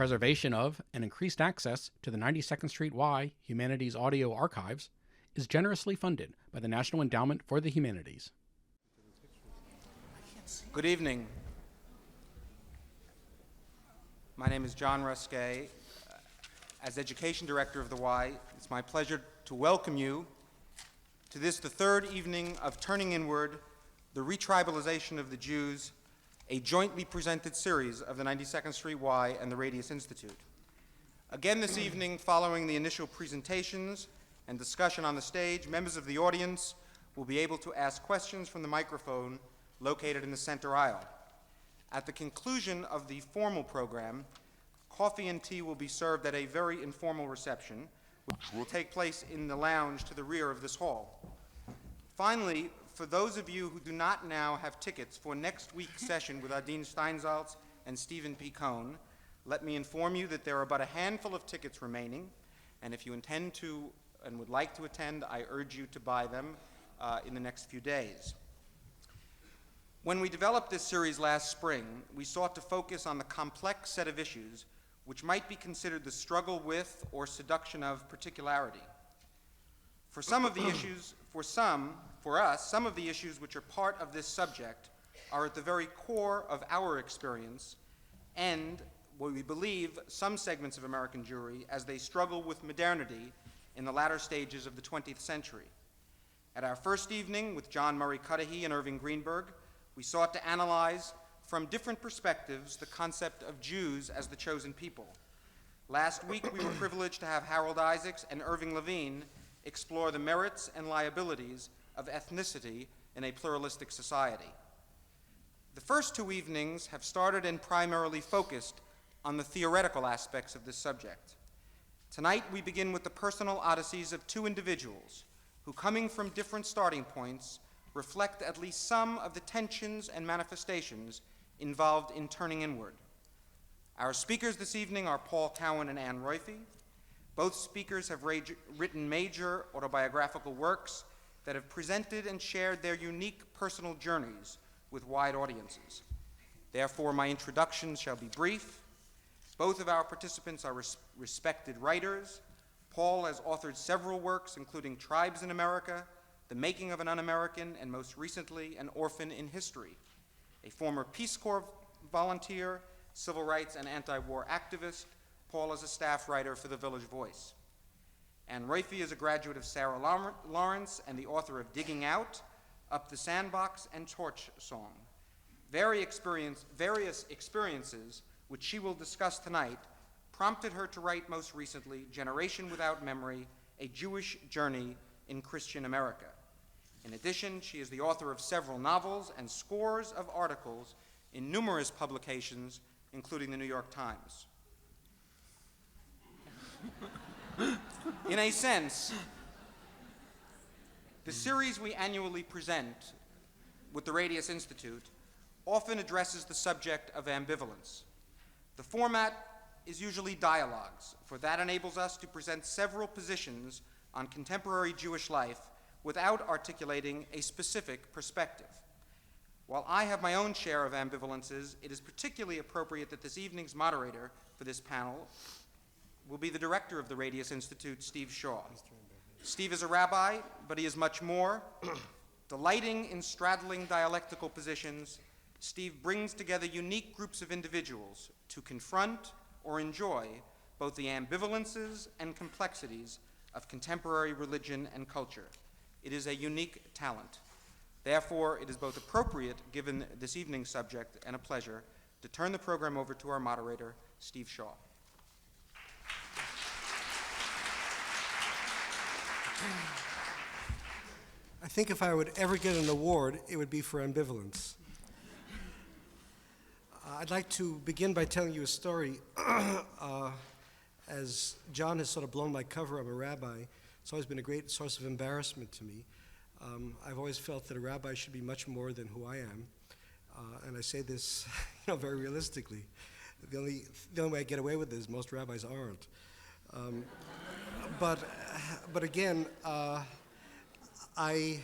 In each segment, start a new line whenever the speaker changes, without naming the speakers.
preservation of and increased access to the 92nd Street Y Humanities Audio Archives is generously funded by the National Endowment for the Humanities.
Good evening. My name is John Ruskay. As Education Director of the Y, it's my pleasure to welcome you to this, the third evening of Turning Inward, the Retribalization of the Jews, a jointly presented series of the 92nd Street Y and the Radius Institute. Again this evening, following the initial presentations and discussion on the stage, members of the audience will be able to ask questions from the microphone located in the center aisle. At the conclusion of the formal program, coffee and tea will be served at a very informal reception, which will take place in the lounge to the rear of this hall. Finally, for those of you who do not now have tickets for next week's session with Adine Steinsaltz and Stephen P. Cohen, let me inform you that there are but a handful of tickets remaining, and if you intend to and would like to attend, I urge you to buy them in the next few days. When we developed this series last spring, we sought to focus on the complex set of issues which might be considered the struggle with or seduction of particularity. For some of the issues, for us, some of the issues which are part of this subject are at the very core of our experience and what we believe some segments of American Jewry as they struggle with modernity in the latter stages of the 20th century. At our first evening with John Murray Cudahy and Irving Greenberg, we sought to analyze from different perspectives the concept of Jews as the chosen people. Last week, we were privileged to have Harold Isaacs and Irving Levine explore the merits and liabilities of ethnicity in a pluralistic society. The first two evenings have started and primarily focused on the theoretical aspects of this subject. Tonight, we begin with the personal odysseys of two individuals who, coming from different starting points, reflect at least some of the tensions and manifestations involved in turning inward. Our speakers this evening are Paul Cowan and Anne Roiphe. Both speakers have written major autobiographical works that have presented and shared their unique personal journeys with wide audiences. Therefore, my introductions shall be brief. Both of our participants are respected writers. Paul has authored several works, including Tribes in America, The Making of an Un-American, and most recently, An Orphan in History. A former Peace Corps volunteer, civil rights and anti-war activist, Paul is a staff writer for The Village Voice. Anne Roiphe is a graduate of Sarah Lawrence and the author of Digging Out, Up the Sandbox, and Torch Song. Various experiences, which she will discuss tonight, prompted her to write most recently Generation Without Memory, A Jewish Journey in Christian America. In addition, she is the author of several novels and scores of articles in numerous publications, including the New York Times. In a sense, the series we annually present with the Radius Institute often addresses the subject of ambivalence. The format is usually dialogues, for that enables us to present several positions on contemporary Jewish life without articulating a specific perspective. While I have my own share of ambivalences, it is particularly appropriate that this evening's moderator for this panel will be the director of the Radius Institute, Steve Shaw. Steve is a rabbi, but he is much more. Delighting in straddling dialectical positions, Steve brings together unique groups of individuals to confront or enjoy both the ambivalences and complexities of contemporary religion and culture. It is a unique talent. Therefore, it is both appropriate, given this evening's subject, and a pleasure to turn the program over to our moderator, Steve Shaw.
I think if I would ever get an award, it would be for ambivalence. I'd like to begin by telling you a story. As John has sort of blown my cover, I'm a rabbi. It's always been a great source of embarrassment to me. I've always felt that a rabbi should be much more than who I am. And I say this very realistically. The only way I get away with this is most rabbis aren't. But again, I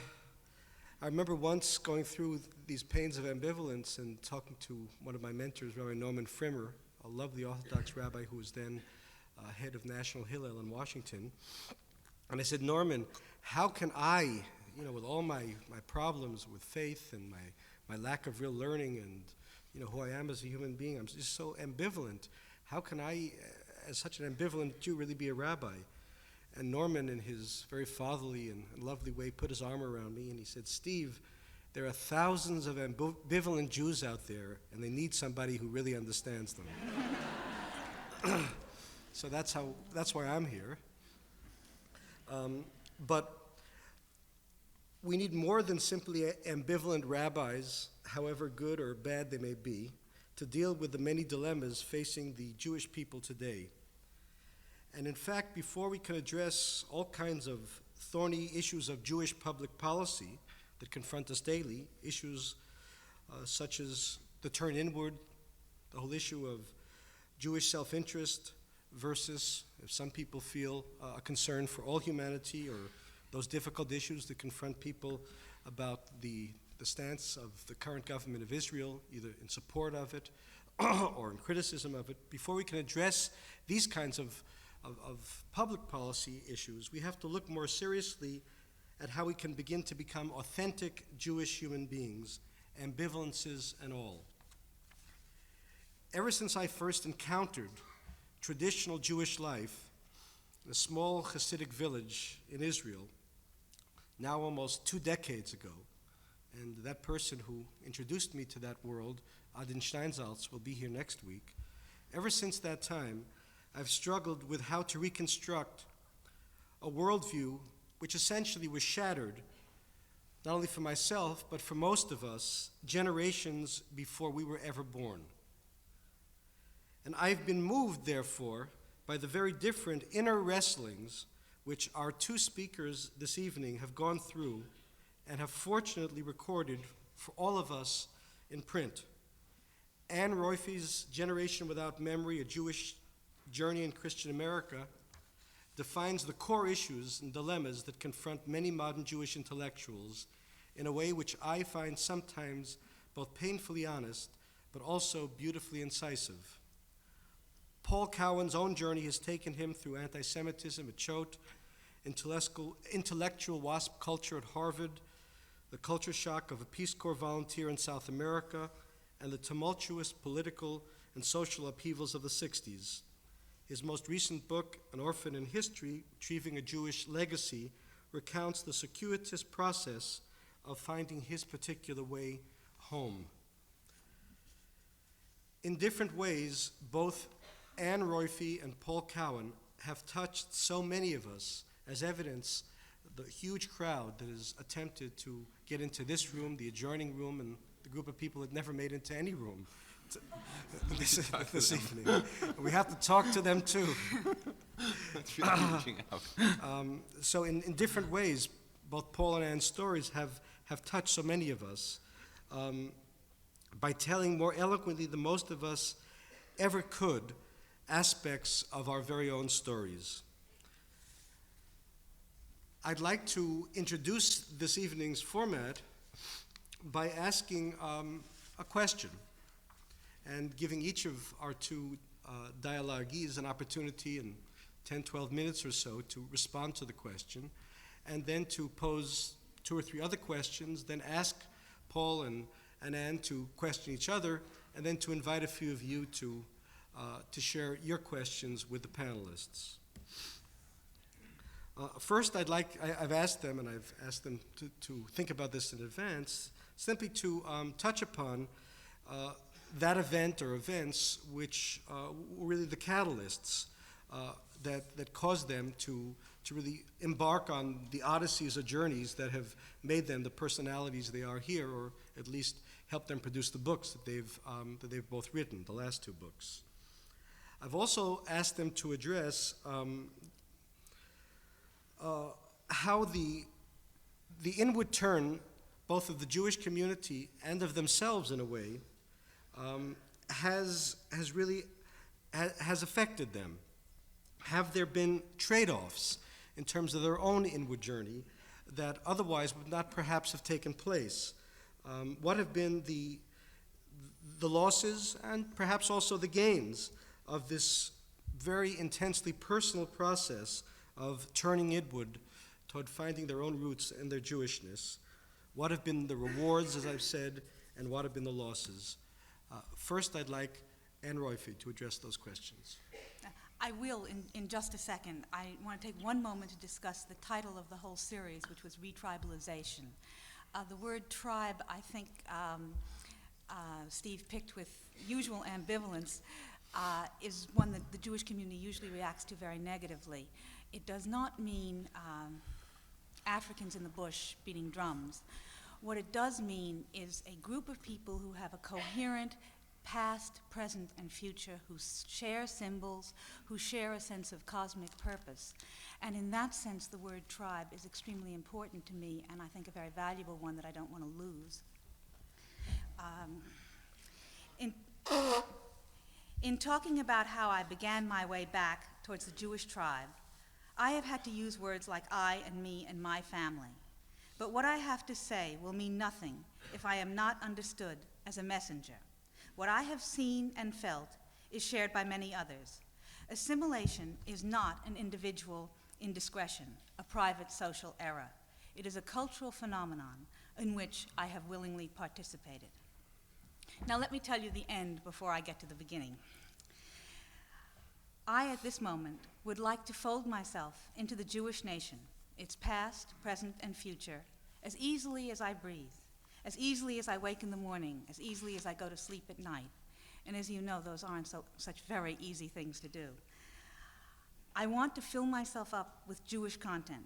remember once going through these pains of ambivalence and talking to one of my mentors, Rabbi Norman Frimmer, a lovely Orthodox rabbi who was then head of National Hillel in Washington. And I said, Norman, how can I, with all my problems with faith and my lack of real learning and, who I am as a human being, I'm just so ambivalent. How can I, as such an ambivalent Jew, really be a rabbi? And Norman, in his very fatherly and lovely way, put his arm around me and he said, Steve, there are thousands of ambivalent Jews out there, and they need somebody who really understands them. So that's why I'm here. But we need more than simply ambivalent rabbis, however good or bad they may be, to deal with the many dilemmas facing the Jewish people today. And in fact, before we can address all kinds of thorny issues of Jewish public policy that confront us daily, issues such as the turn inward, the whole issue of Jewish self-interest versus, if some people feel, a concern for all humanity, or those difficult issues that confront people about the stance of the current government of Israel, either in support of it or in criticism of it. Before we can address these kinds of public policy issues, we have to look more seriously at how we can begin to become authentic Jewish human beings, ambivalences and all. Ever since I first encountered traditional Jewish life in a small Hasidic village in Israel, now almost 2 decades ago, and that person who introduced me to that world, Adin Steinsaltz, will be here next week. Ever since that time, I've struggled with how to reconstruct a worldview which essentially was shattered, not only for myself, but for most of us, generations before we were ever born. And I've been moved, therefore, by the very different inner wrestlings which our 2 speakers this evening have gone through and have fortunately recorded for all of us in print. Anne Roiphe's Generation Without Memory, A Jewish Journey in Christian America, defines the core issues and dilemmas that confront many modern Jewish intellectuals in a way which I find sometimes both painfully honest, but also beautifully incisive. Paul Cowan's own journey has taken him through anti-Semitism at Choate, intellectual WASP culture at Harvard, the culture shock of a Peace Corps volunteer in South America, and the tumultuous political and social upheavals of the 60s. His most recent book, An Orphan in History, Retrieving a Jewish Legacy, recounts the circuitous process of finding his particular way home. In different ways, both Anne Roiphe and Paul Cowan have touched so many of us, as evidence the huge crowd that has attempted to get into this room, the adjoining room, and the group of people that never made it into any room this evening. We have to talk to them too.
That's really reaching out.
So in different ways, both Paul and Anne's stories have touched so many of us by telling more eloquently than most of us ever could aspects of our very own stories. I'd like to introduce this evening's format by asking a question and giving each of our 2 dialoguees an opportunity in 10, 12 minutes or so to respond to the question, and then to pose 2 or 3 other questions, then ask Paul and Anne to question each other, and then to invite a few of you to share your questions with the panelists. First, I've asked them, and I've asked them to think about this in advance, simply to touch upon that event or events which were really the catalysts that caused them to really embark on the odysseys or journeys that have made them the personalities they are here, or at least helped them produce the books that they've both written, the last 2 books. I've also asked them to address how the inward turn, both of the Jewish community and of themselves in a way, has affected them. Have there been trade-offs in terms of their own inward journey that otherwise would not perhaps have taken place? What have been the the losses and perhaps also the gains of this very intensely personal process of turning inward toward finding their own roots and their Jewishness. What have been the rewards, as I've said, and what have been the losses? First, I'd like Anne Roiphe to address those questions.
I will in just a second. I want to take one moment to discuss the title of the whole series, which was Retribalization. The word tribe, I think Steve picked with usual ambivalence, is one that the Jewish community usually reacts to very negatively. It does not mean Africans in the bush beating drums. What it does mean is a group of people who have a coherent past, present, and future, who share symbols, who share a sense of cosmic purpose. And in that sense, the word tribe is extremely important to me, and I think a very valuable one that I don't want to lose. In talking about how I began my way back towards the Jewish tribe, I have had to use words like I and me and my family. But what I have to say will mean nothing if I am not understood as a messenger. What I have seen and felt is shared by many others. Assimilation is not an individual indiscretion, a private social error. It is a cultural phenomenon in which I have willingly participated. Now let me tell you the end before I get to the beginning. I, at this moment, would like to fold myself into the Jewish nation, its past, present, and future, as easily as I breathe, as easily as I wake in the morning, as easily as I go to sleep at night. And as you know, those aren't such very easy things to do. I want to fill myself up with Jewish content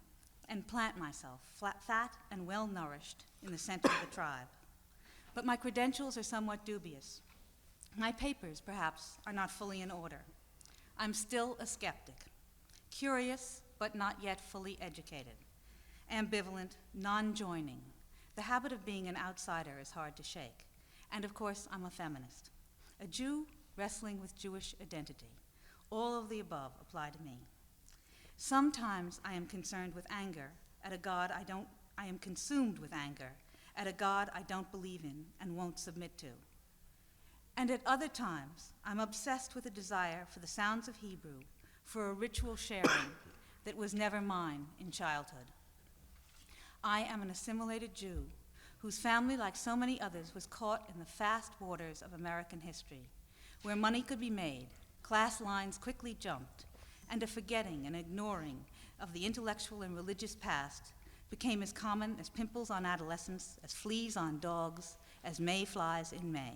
and plant myself, fat and well-nourished, in the center of the tribe. But my credentials are somewhat dubious. My papers, perhaps, are not fully in order. I'm still a skeptic, curious, but not yet fully educated, ambivalent, non-joining. The habit of being an outsider is hard to shake. And of course, I'm a feminist, a Jew wrestling with Jewish identity. All of the above apply to me. Sometimes I am concerned with anger at a God I am consumed with anger at a God I don't believe in and won't submit to. And at other times, I'm obsessed with a desire for the sounds of Hebrew, for a ritual sharing that was never mine in childhood. I am an assimilated Jew whose family, like so many others, was caught in the fast waters of American history, where money could be made, class lines quickly jumped, and a forgetting and ignoring of the intellectual and religious past became as common as pimples on adolescents, as fleas on dogs, as mayflies in May.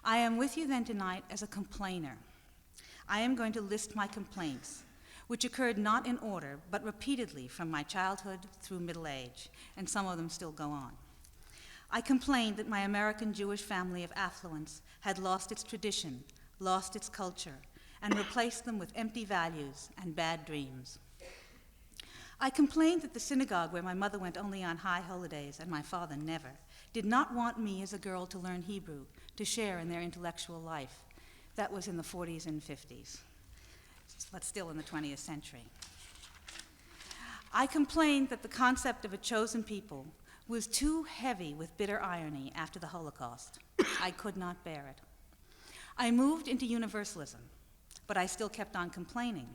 I am with you then tonight as a complainer. I am going to list my complaints, which occurred not in order, but repeatedly from my childhood through middle age, and some of them still go on. I complained that my American Jewish family of affluence had lost its tradition, lost its culture, and replaced them with empty values and bad dreams. I complained that the synagogue where my mother went only on high holidays and my father never, did not want me as a girl to learn Hebrew, to share in their intellectual life. That was in the 40s and 50s, but still in the 20th century. I complained that the concept of a chosen people was too heavy with bitter irony after the Holocaust. I could not bear it. I moved into universalism, but I still kept on complaining.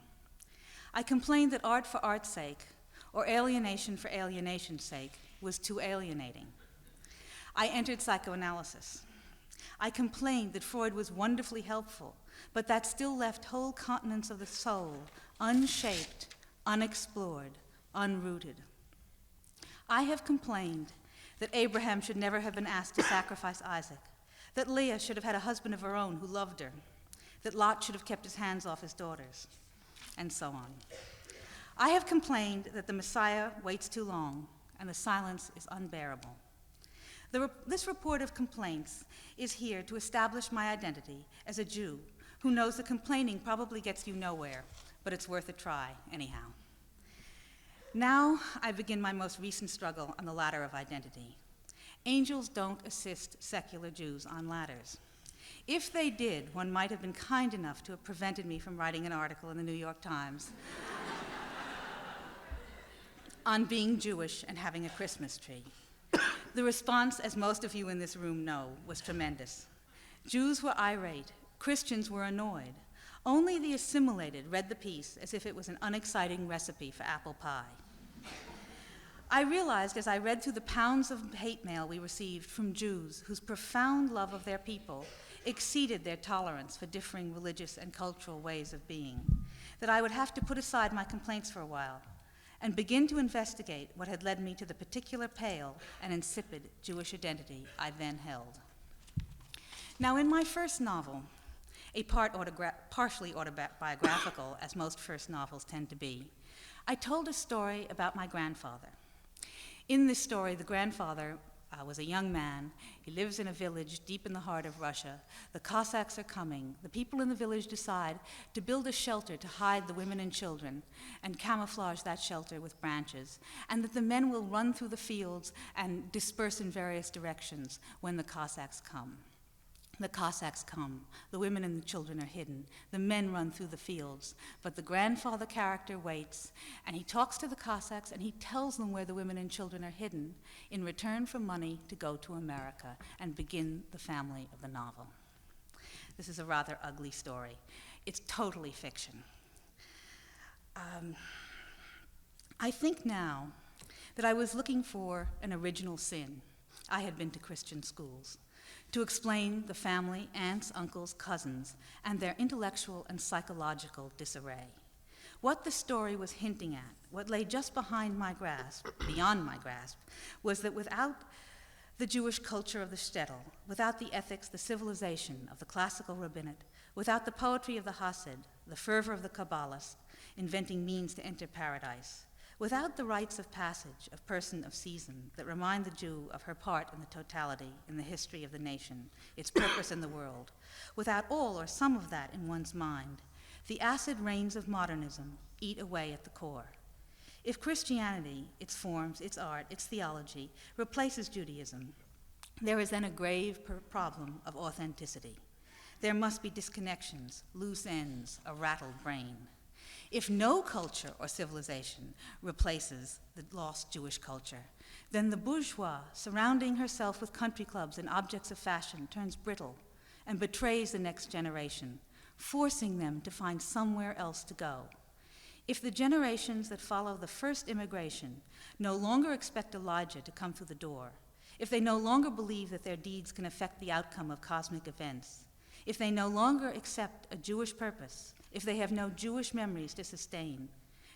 I complained that art for art's sake, or alienation for alienation's sake, was too alienating. I entered psychoanalysis. I complained that Freud was wonderfully helpful, but that still left whole continents of the soul unshaped, unexplored, unrooted. I have complained that Abraham should never have been asked to sacrifice Isaac, that Leah should have had a husband of her own who loved her, that Lot should have kept his hands off his daughters, and so on. I have complained that the Messiah waits too long and the silence is unbearable. This report of complaints is here to establish my identity as a Jew who knows that complaining probably gets you nowhere, but it's worth a try anyhow. Now I begin my most recent struggle on the ladder of identity. Angels don't assist secular Jews on ladders. If they did, one might have been kind enough to have prevented me from writing an article in the New York Times on being Jewish and having a Christmas tree. The response, as most of you in this room know, was tremendous. Jews were irate, Christians were annoyed. Only the assimilated read the piece as if it was an unexciting recipe for apple pie. I realized as I read through the pounds of hate mail we received from Jews whose profound love of their people exceeded their tolerance for differing religious and cultural ways of being, that I would have to put aside my complaints for a while and begin to investigate what had led me to the particular pale and insipid Jewish identity I then held. Now, in my first novel, a partially autobiographical, as most first novels tend to be, I told a story about my grandfather. In this story, the grandfather was a young man. He lives in a village deep in the heart of Russia. The Cossacks are coming. The people in the village decide to build a shelter to hide the women and children and camouflage that shelter with branches, and that the men will run through the fields and disperse in various directions when the Cossacks come. The Cossacks come, the women and the children are hidden, the men run through the fields, but the grandfather character waits, and he talks to the Cossacks and he tells them where the women and children are hidden in return for money to go to America and begin the family of the novel. This is a rather ugly story. It's totally fiction. I think now that I was looking for an original sin. I had been to Christian schools to explain the family, aunts, uncles, cousins, and their intellectual and psychological disarray. What the story was hinting at, what lay just behind my grasp, beyond my grasp, was that without the Jewish culture of the shtetl, without the ethics, the civilization of the classical rabbinate, without the poetry of the Hasid, the fervor of the Kabbalist, inventing means to enter paradise, without the rites of passage of person of season that remind the Jew of her part in the totality, in the history of the nation, its purpose in the world, without all or some of that in one's mind, the acid rains of modernism eat away at the core. If Christianity, its forms, its art, its theology, replaces Judaism, there is then a grave problem of authenticity. There must be disconnections, loose ends, a rattled brain. If no culture or civilization replaces the lost Jewish culture, then the bourgeois, surrounding herself with country clubs and objects of fashion, turns brittle and betrays the next generation, forcing them to find somewhere else to go. If the generations that follow the first immigration no longer expect Elijah to come through the door, if they no longer believe that their deeds can affect the outcome of cosmic events, if they no longer accept a Jewish purpose, if they have no Jewish memories to sustain,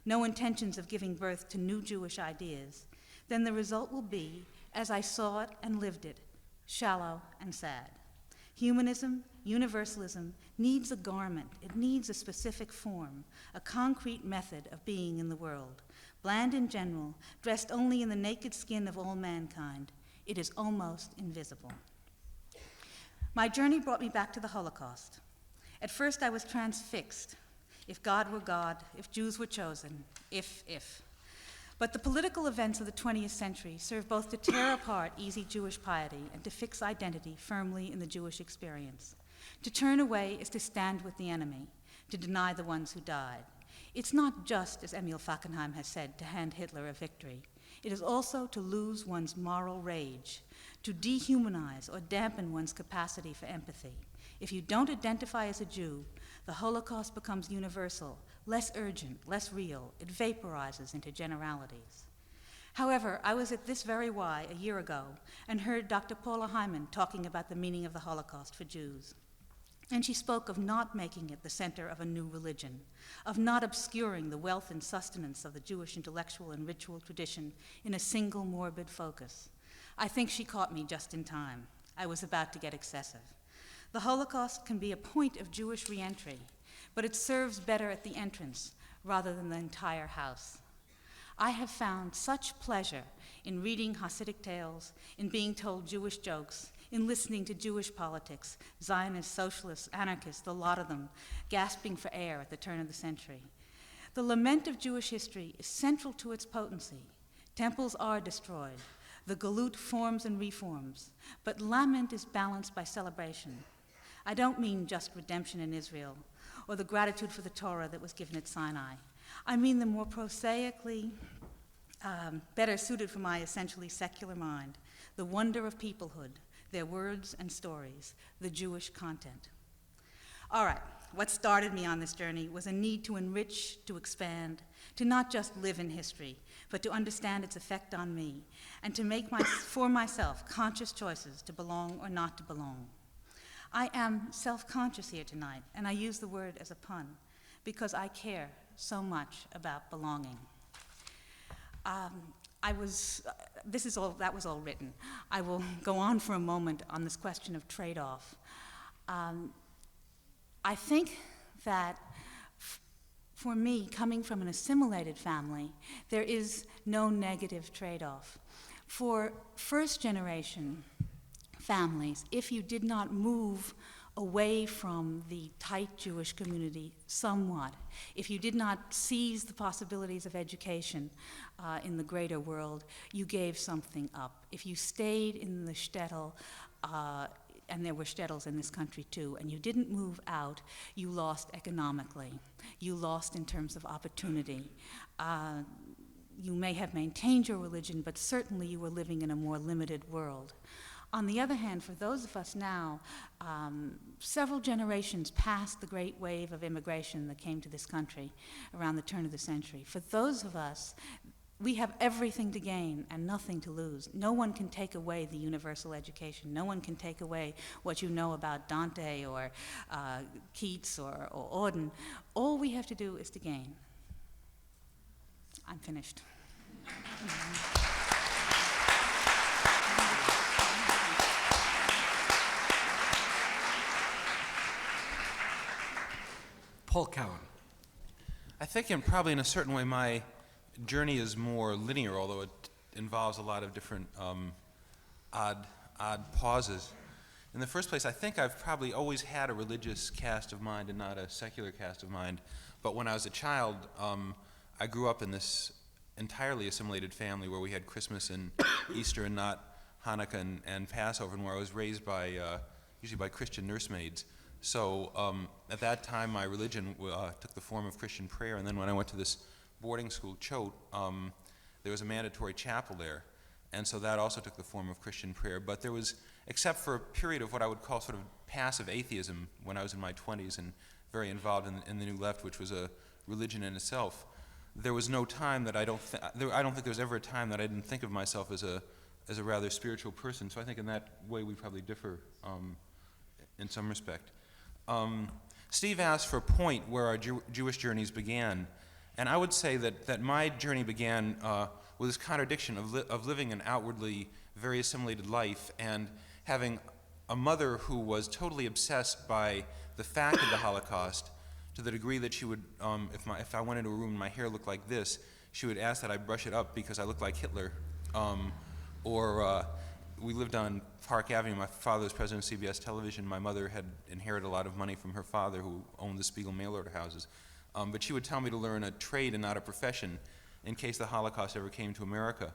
no intentions of giving birth to new Jewish ideas, then the result will be, as I saw it and lived it, shallow and sad. Humanism, universalism, needs a garment. It needs a specific form, a concrete method of being in the world. Bland in general, dressed only in the naked skin of all mankind, it is almost invisible. My journey brought me back to the Holocaust. At first I was transfixed. If God were God, if Jews were chosen, if. But the political events of the 20th century serve both to tear apart easy Jewish piety and to fix identity firmly in the Jewish experience. To turn away is to stand with the enemy, to deny the ones who died. It's not just, as Emil Fackenheim has said, to hand Hitler a victory. It is also to lose one's moral rage, to dehumanize or dampen one's capacity for empathy. If you don't identify as a Jew, the Holocaust becomes universal, less urgent, less real. It vaporizes into generalities. However, I was at this very Y a year ago and heard Dr. Paula Hyman talking about the meaning of the Holocaust for Jews. And she spoke of not making it the center of a new religion, of not obscuring the wealth and sustenance of the Jewish intellectual and ritual tradition in a single morbid focus. I think she caught me just in time. I was about to get excessive. The Holocaust can be a point of Jewish reentry, but it serves better at the entrance rather than the entire house. I have found such pleasure in reading Hasidic tales, in being told Jewish jokes, in listening to Jewish politics, Zionists, socialists, anarchists, the lot of them, gasping for air at the turn of the century. The lament of Jewish history is central to its potency. Temples are destroyed. The galut forms and reforms, but lament is balanced by celebration. I don't mean just redemption in Israel or the gratitude for the Torah that was given at Sinai. I mean the more prosaically better suited for my essentially secular mind, the the wonder of peoplehood, their words and stories, the Jewish content. All right, what started me on this journey was a need to enrich, to expand, to not just live in history, but to understand its effect on me, and to make for myself conscious choices to belong or not to belong. I am self-conscious here tonight, and I use the word as a pun, because I care so much about belonging. That was all written. I will go on for a moment on this question of trade-off. I think that for me, coming from an assimilated family, there is no negative trade-off. For first-generation families, if you did not move away from the tight Jewish community somewhat, if you did not seize the possibilities of education in the greater world, you gave something up. If you stayed in the shtetl, and there were shtetls in this country too, and you didn't move out, you lost economically. You lost in terms of opportunity. You may have maintained your religion, but certainly you were living in a more limited world. On the other hand, for those of us now, several generations past the great wave of immigration that came to this country around the turn of the century, for those of us, we have everything to gain and nothing to lose. No one can take away the universal education. No one can take away what you know about Dante or Keats or Auden. All we have to do is to gain. I'm finished.
Paul Cowan.
I think probably in a certain way my journey is more linear, although it involves a lot of different odd pauses. In the first place, I think I've probably always had a religious cast of mind and not a secular cast of mind. But when I was a child, I grew up in this entirely assimilated family where we had Christmas and Easter and not Hanukkah and Passover, and where I was raised by usually by Christian nursemaids. So at that time, my religion took the form of Christian prayer, and then when I went to this boarding school, Choate, there was a mandatory chapel there, and so that also took the form of Christian prayer. But there was, except for a period of what I would call sort of passive atheism when I was in my 20s and very involved in the New Left, which was a religion in itself, there was no time that I don't think there was ever a time that I didn't think of myself as a rather spiritual person. So I think in that way we probably differ in some respect. Steve asked for a point where our Jewish journeys began. And I would say that my journey began with this contradiction of living an outwardly very assimilated life and having a mother who was totally obsessed by the fact of the Holocaust to the degree that she would, if I went into a room and my hair looked like this, she would ask that I brush it up because I looked like Hitler. We lived on Park Avenue. My father was president of CBS Television. My mother had inherited a lot of money from her father, who owned the Spiegel mail order houses. But she would tell me to learn a trade and not a profession in case the Holocaust ever came to America.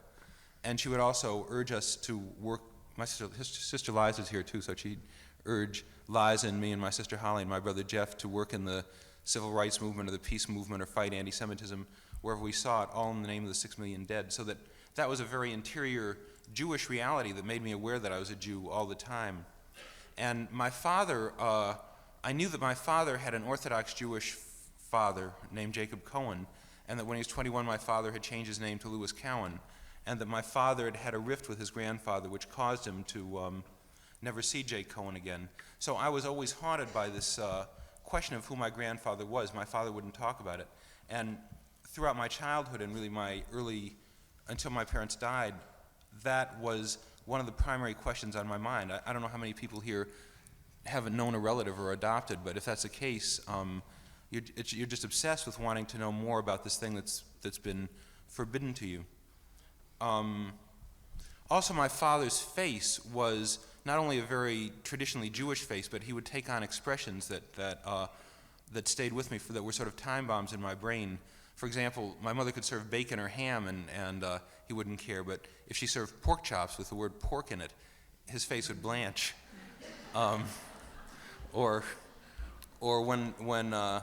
And she would also urge us to work. My sister Liza's here too, so she'd urge Liza and me and my sister Holly and my brother Jeff to work in the civil rights movement or the peace movement or fight anti-Semitism wherever we saw it, all in the name of the 6 million dead. So that was a very interior Jewish reality that made me aware that I was a Jew all the time. And my father, I knew that my father had an Orthodox Jewish father named Jacob Cowen, and that when he was 21, my father had changed his name to Louis Cowan, and that my father had had a rift with his grandfather, which caused him to never see Jake Cowen again. So I was always haunted by this question of who my grandfather was. My father wouldn't talk about it. And throughout my childhood and really my until my parents died, that was one of the primary questions on my mind. I don't know how many people here haven't known a relative or adopted, but if that's the case, you're just obsessed with wanting to know more about this thing that's been forbidden to you. Also, my father's face was not only a very traditionally Jewish face, but he would take on expressions that stayed with me, that were sort of time bombs in my brain. For example, my mother could serve bacon or ham, and he wouldn't care. But if she served pork chops with the word pork in it, his face would blanch. Or when I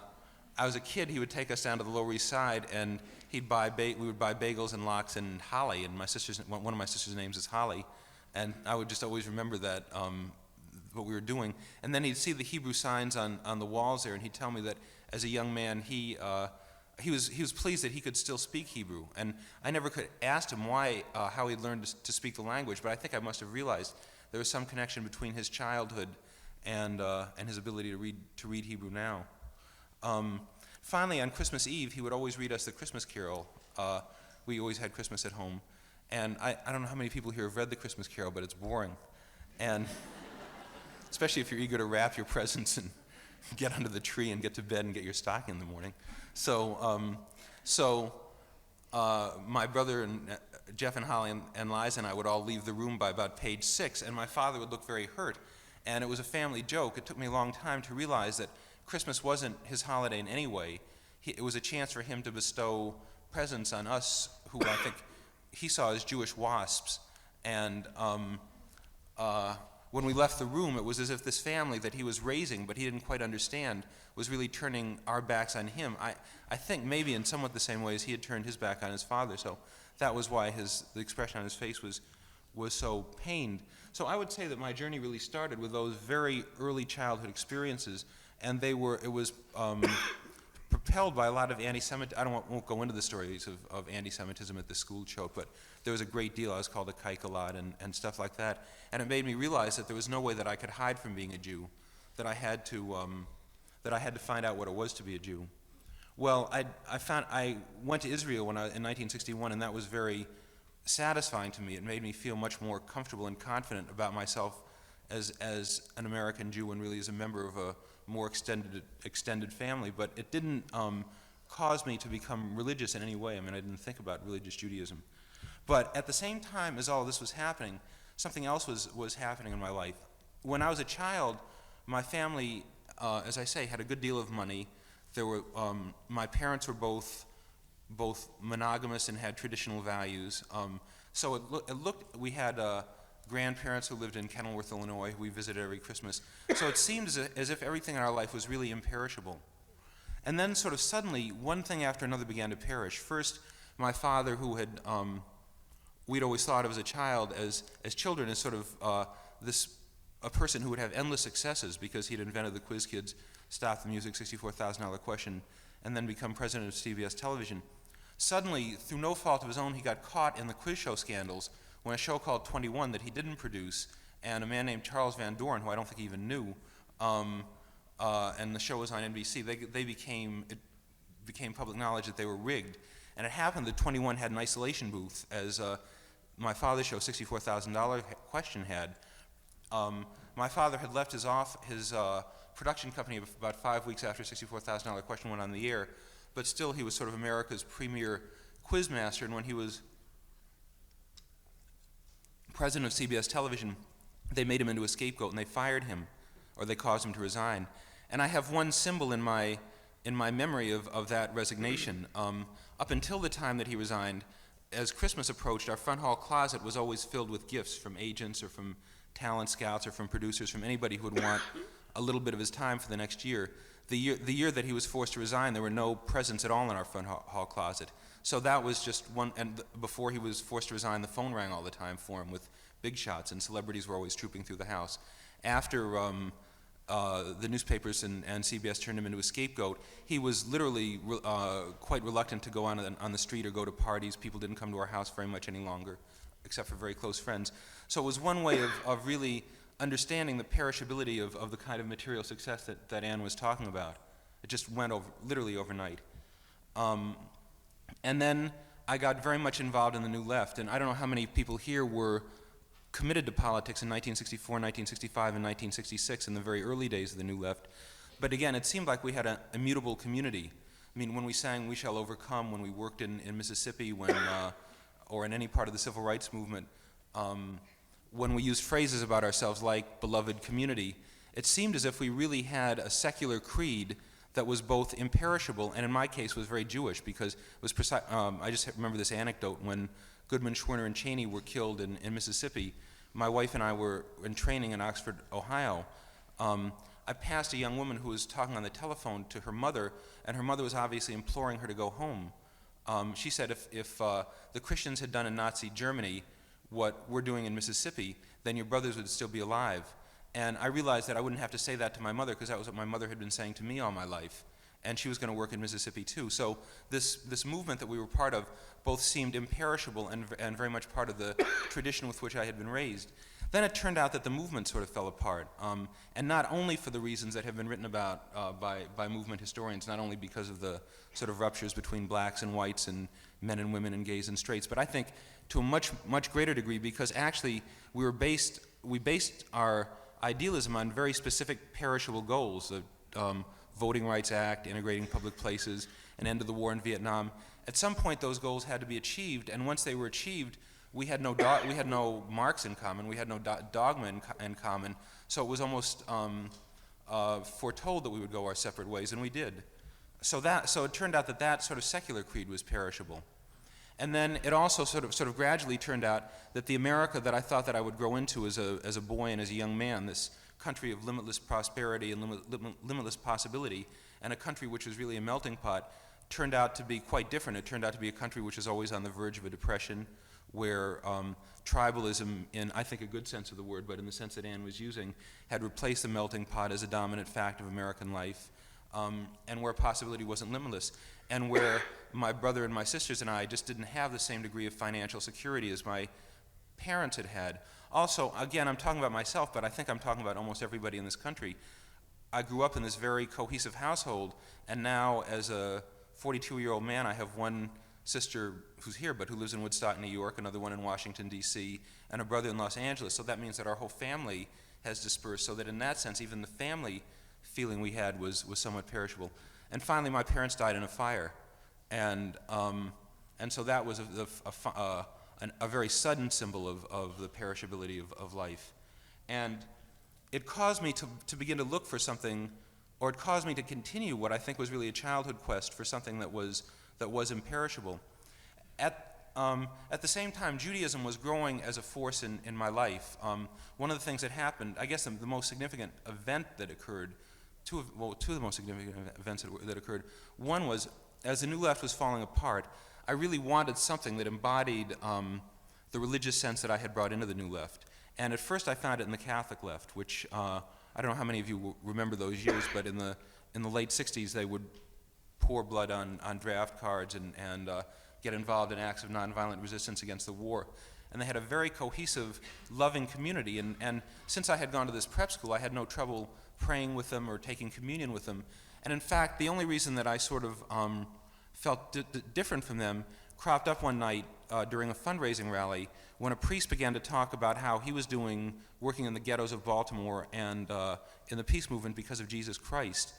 was a kid, he would take us down to the Lower East Side, and we would buy bagels and lox and Holly. And one of my sister's names is Holly. And I would just always remember that, what we were doing. And then he'd see the Hebrew signs on the walls there, and he'd tell me that as a young man, he was pleased that he could still speak Hebrew. And I never could ask him why, how he'd learned to speak the language, but I think I must have realized there was some connection between his childhood and his ability to read Hebrew now. Finally, on Christmas Eve, he would always read us the Christmas Carol. We always had Christmas at home. And I don't know how many people here have read the Christmas Carol, but it's boring. And especially if you're eager to wrap your presents and get under the tree and get to bed and get your stocking in the morning. So my brother and Jeff and Holly and Liza and I would all leave the room by about page 6, and my father would look very hurt. And it was a family joke. It took me a long time to realize that Christmas wasn't his holiday in any way. It was a chance for him to bestow presents on us, who I think he saw as Jewish wasps. And when we left the room, it was as if this family that he was raising, but he didn't quite understand, was really turning our backs on him. I think maybe in somewhat the same way as he had turned his back on his father. So that was why the expression on his face was so pained. So I would say that my journey really started with those very early childhood experiences, and it was propelled by a lot of anti-Semitism. I won't go into the stories of anti-Semitism at the school choke, but there was a great deal. I was called a kike a lot and stuff like that. And it made me realize that there was no way that I could hide from being a Jew, that I had to find out what it was to be a Jew. Well, I went to Israel in 1961, and that was very satisfying to me. It made me feel much more comfortable and confident about myself as an American Jew and really as a member of a more extended family, but it didn't cause me to become religious in any way. I mean, I didn't think about religious Judaism. But at the same time as all this was happening, something else was happening in my life. When I was a child, my family, as I say, had a good deal of money. My parents were both monogamous and had traditional values. So we had grandparents who lived in Kenilworth, Illinois, who we visited every Christmas. So it seemed as if everything in our life was really imperishable. And then sort of suddenly, one thing after another began to perish. First, my father, who had, we'd always thought of as a child, as children, as sort of a person who would have endless successes because he'd invented the Quiz Kids, Stop the Music, $64,000 question, and then become president of CBS Television. Suddenly, through no fault of his own, he got caught in the quiz show scandals when a show called 21 that he didn't produce, and a man named Charles Van Doren, who I don't think he even knew, and the show was on NBC, it became public knowledge that they were rigged. And it happened that 21 had an isolation booth, as my father's show, $64,000 question, had. My father had left his production company about 5 weeks after $64,000 question went on the air, but still he was sort of America's premier quiz master, and when he was president of CBS Television, they made him into a scapegoat and they fired him, or they caused him to resign. And I have one symbol in my memory of that resignation. Up until the time that he resigned, as Christmas approached, our front hall closet was always filled with gifts from agents or from talent scouts or from producers, from anybody who would want a little bit of his time for the next year. The year that he was forced to resign, there were no presents at all in our front hall closet. So that was just one, and before he was forced to resign, the phone rang all the time for him with big shots, and celebrities were always trooping through the house. After the newspapers and CBS turned him into a scapegoat, he was literally quite reluctant to go on the street or go to parties. People didn't come to our house very much any longer, except for very close friends. So it was one way of really understanding the perishability of the kind of material success that Anne was talking about. It just went literally overnight. And then I got very much involved in the New Left, and I don't know how many people here were committed to politics in 1964, 1965, and 1966 in the very early days of the New Left. But again, it seemed like we had an immutable community. I mean, when we sang "We Shall Overcome," when we worked in Mississippi, or in any part of the civil rights movement, when we used phrases about ourselves like beloved community, it seemed as if we really had a secular creed that was both imperishable and in my case was very Jewish, because it was I just remember this anecdote. When Goodman, Schwerner, and Cheney were killed in Mississippi, my wife and I were in training in Oxford, Ohio. I passed a young woman who was talking on the telephone to her mother, and her mother was obviously imploring her to go home. She said if the Christians had done in Nazi Germany what we're doing in Mississippi, then your brothers would still be alive. And I realized that I wouldn't have to say that to my mother, because that was what my mother had been saying to me all my life. And she was going to work in Mississippi too. So this movement that we were part of both seemed imperishable and very much part of the tradition with which I had been raised. Then it turned out that the movement sort of fell apart, and not only for the reasons that have been written about by movement historians, not only because of the sort of ruptures between blacks and whites and men and women and gays and straights, but I think to a much greater degree because actually we based our idealism on very specific perishable goals, the Voting Rights Act, integrating public places, an end to the war in Vietnam. At some point those goals had to be achieved, and once they were achieved, we had no marks in common, we had no dogma in common, so it was almost foretold that we would go our separate ways, and we did. So it turned out that sort of secular creed was perishable. And then it also sort of gradually turned out that the America that I thought that I would grow into as a boy and as a young man, this country of limitless prosperity and limitless possibility, and a country which was really a melting pot, turned out to be quite different. It turned out to be a country which is always on the verge of a depression, where tribalism, in I think a good sense of the word, but in the sense that Anne was using, had replaced the melting pot as a dominant fact of American life, and where possibility wasn't limitless, and where my brother and my sisters and I just didn't have the same degree of financial security as my parents had had. Also, again, I'm talking about myself, but I think I'm talking about almost everybody in this country. I grew up in this very cohesive household, and now as a 42-year-old man, I have one sister who's here, but who lives in Woodstock, New York, another one in Washington, D.C., and a brother in Los Angeles. So that means that our whole family has dispersed, so that in that sense, even the family feeling we had was somewhat perishable. And finally, my parents died in a fire. And so that was a very sudden symbol of the perishability of life. And it caused me to begin to look for something, or it caused me to continue what I think was really a childhood quest for something that was imperishable. At the same time, Judaism was growing as a force in my life. One of the things that happened, I guess the most significant event that occurred, two of the most significant events that occurred. One was, as the New Left was falling apart, I really wanted something that embodied the religious sense that I had brought into the New Left. And at first I found it in the Catholic left, which I don't know how many of you remember those years, but in the late 60s they would pour blood on draft cards and get involved in acts of nonviolent resistance against the war. And they had a very cohesive, loving community. And since I had gone to this prep school, I had no trouble praying with them or taking communion with them. And in fact, the only reason that I sort of felt different from them cropped up one night during a fundraising rally when a priest began to talk about how he was working in the ghettos of Baltimore and in the peace movement because of Jesus Christ.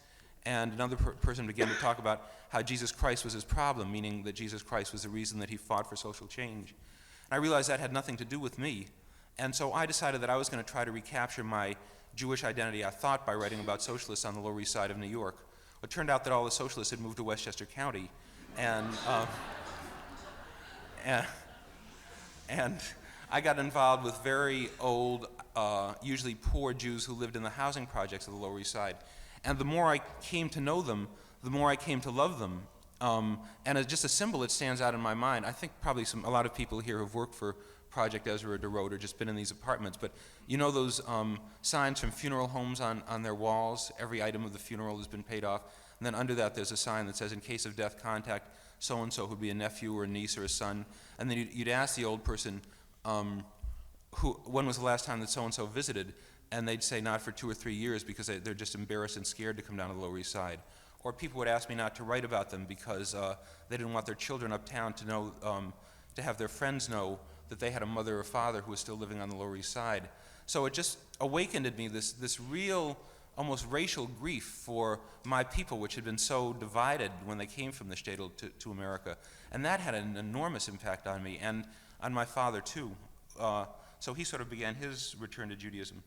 And another person began to talk about how Jesus Christ was his problem, meaning that Jesus Christ was the reason that he fought for social change. And I realized that had nothing to do with me. And so I decided that I was going to try to recapture my Jewish identity, I thought, by writing about socialists on the Lower East Side of New York. It turned out that all the socialists had moved to Westchester County. And I got involved with very old, usually poor Jews who lived in the housing projects of the Lower East Side. And the more I came to know them, the more I came to love them. And as just a symbol, it stands out in my mind. I think probably a lot of people here who've worked for Project Ezra or DeRoad or just been in these apartments, but you know those signs from funeral homes on their walls? Every item of the funeral has been paid off. And then under that there's a sign that says, in case of death, contact so-and-so, who'd be a nephew or a niece or a son. And then you'd ask the old person, when was the last time that so-and-so visited? And they'd say not for 2 or 3 years because they're just embarrassed and scared to come down to the Lower East Side. Or people would ask me not to write about them because they didn't want their children uptown to know, to have their friends know that they had a mother or father who was still living on the Lower East Side. So it just awakened in me this real, almost racial grief for my people, which had been so divided when they came from the shtetl to America. And that had an enormous impact on me and on my father too. So he sort of began his return to Judaism.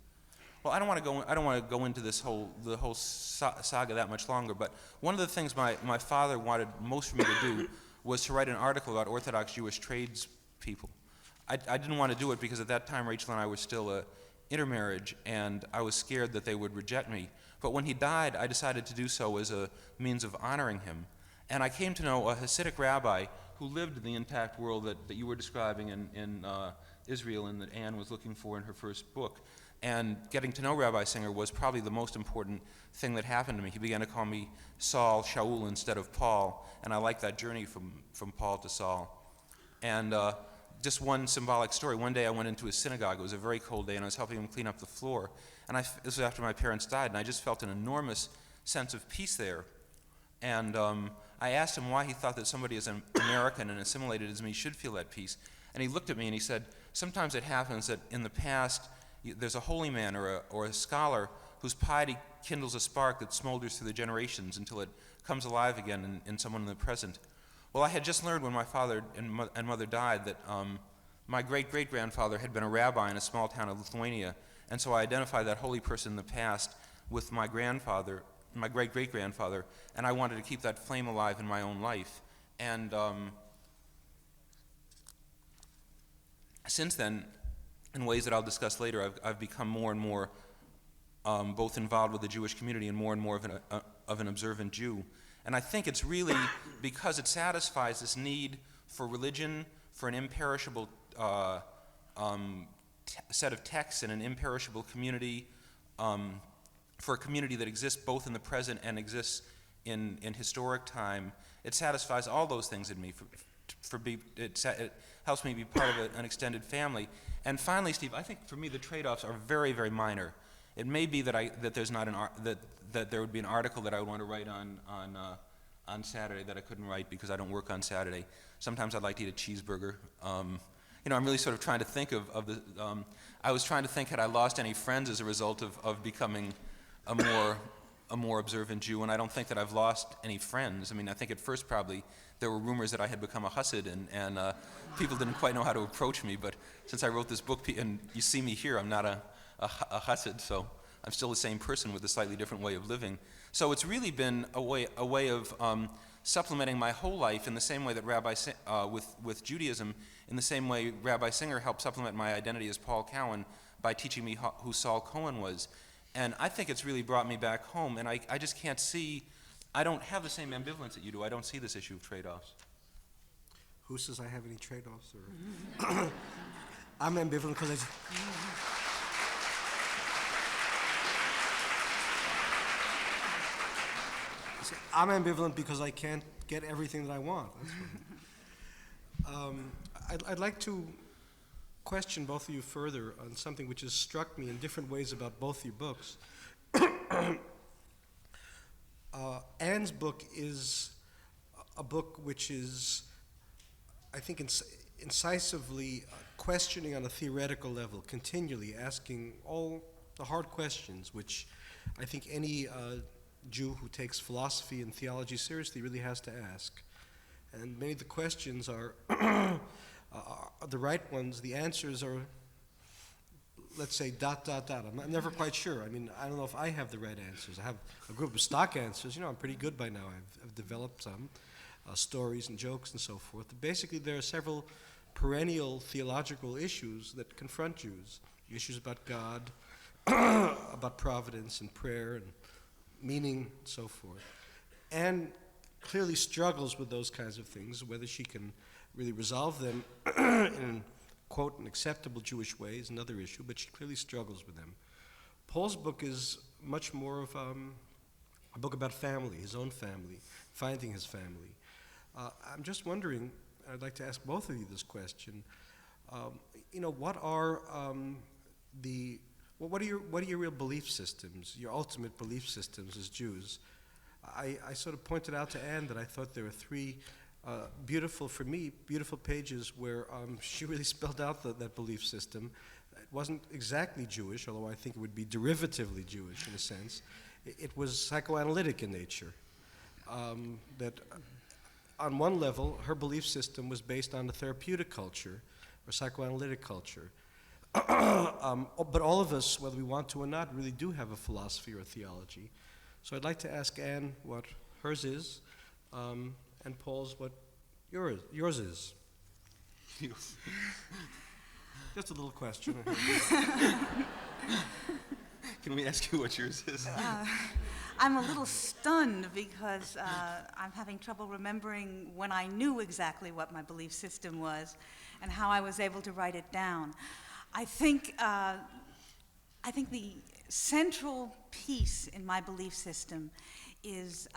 Well, I don't want to go into the whole saga that much longer. But one of the things my father wanted most for me to do was to write an article about Orthodox Jewish tradespeople. I didn't want to do it because at that time Rachel and I were still an intermarriage, and I was scared that they would reject me. But when he died, I decided to do so as a means of honoring him. And I came to know a Hasidic rabbi who lived in the intact world that you were describing in Israel and that Anne was looking for in her first book. And getting to know Rabbi Singer was probably the most important thing that happened to me. He began to call me Saul, Shaul, instead of Paul, and I liked that journey from Paul to Saul. And just one symbolic story. One day I went into a synagogue. It was a very cold day, and I was helping him clean up the floor. And this was after my parents died, and I just felt an enormous sense of peace there. And I asked him why he thought that somebody as American and assimilated as me should feel that peace. And he looked at me and he said, sometimes it happens that in the past there's a holy man or a scholar whose piety kindles a spark that smolders through the generations until it comes alive again in someone in the present. Well, I had just learned when my father and mother died that my great-great-grandfather had been a rabbi in a small town of Lithuania, and so I identified that holy person in the past with my grandfather, my great-great-grandfather, and I wanted to keep that flame alive in my own life. And since then, in ways that I'll discuss later, I've become more and more both involved with the Jewish community and more of an observant Jew. And I think it's really because it satisfies this need for religion, for an imperishable set of texts and an imperishable community, for a community that exists both in the present and exists in historic time. It satisfies all those things in me. It helps me be part of an extended family. And finally, Steve, I think for me the trade-offs are very, very minor. It may be that there's not that there would be an article that I would want to write on Saturday that I couldn't write because I don't work on Saturday. Sometimes I'd like to eat a cheeseburger. I'm really sort of trying to think of the. I was trying to think, had I lost any friends as a result of becoming a more observant Jew, and I don't think that I've lost any friends. I mean, I think at first probably there were rumors that I had become a Hasid, and people didn't quite know how to approach me. But since I wrote this book, and you see me here, I'm not a Hasid, so I'm still the same person with a slightly different way of living. So it's really been a way of supplementing my whole life in the same way that with Judaism, in the same way Rabbi Singer helped supplement my identity as Paul Cowan by teaching me who Saul Cowen was. And I think it's really brought me back home, and I just can't see, I don't have the same ambivalence that you do. I don't see this issue of trade-offs.
Who says I have any trade-offs? Or I'm ambivalent because I'm ambivalent because I can't get everything that I want. That's what. I'd like to question both of you further on something which has struck me in different ways about both your books. Anne's book is a book which is, I think, incisively questioning on a theoretical level, continually asking all the hard questions, which I think any Jew who takes philosophy and theology seriously really has to ask. And many of the questions are the right ones. The answers are, let's say, ... I'm never quite sure. I mean, I don't know if I have the right answers. I have a group of stock answers. I'm pretty good by now. I've developed some stories and jokes and so forth. But basically, there are several perennial theological issues that confront Jews. Issues about God, about providence and prayer and meaning and so forth. And clearly struggles with those kinds of things. Whether she can really resolve them in, quote, an acceptable Jewish way is another issue, but she clearly struggles with them. Paul's book is much more of a book about family, his own family, finding his family. I'm just wondering, I'd like to ask both of you this question, what are what are your real belief systems, your ultimate belief systems as Jews? I sort of pointed out to Anne that I thought there were three beautiful pages where she really spelled out that belief system. It wasn't exactly Jewish, although I think it would be derivatively Jewish in a sense. It was psychoanalytic in nature. That on one level, her belief system was based on a therapeutic culture or psychoanalytic culture. But all of us, whether we want to or not, really do have a philosophy or a theology. So I'd like to ask Anne what hers is, and Paul's what yours is. Just a little question.
Can we ask you what yours is?
I'm a little stunned because I'm having trouble remembering when I knew exactly what my belief system was and how I was able to write it down. I think the central piece in my belief system is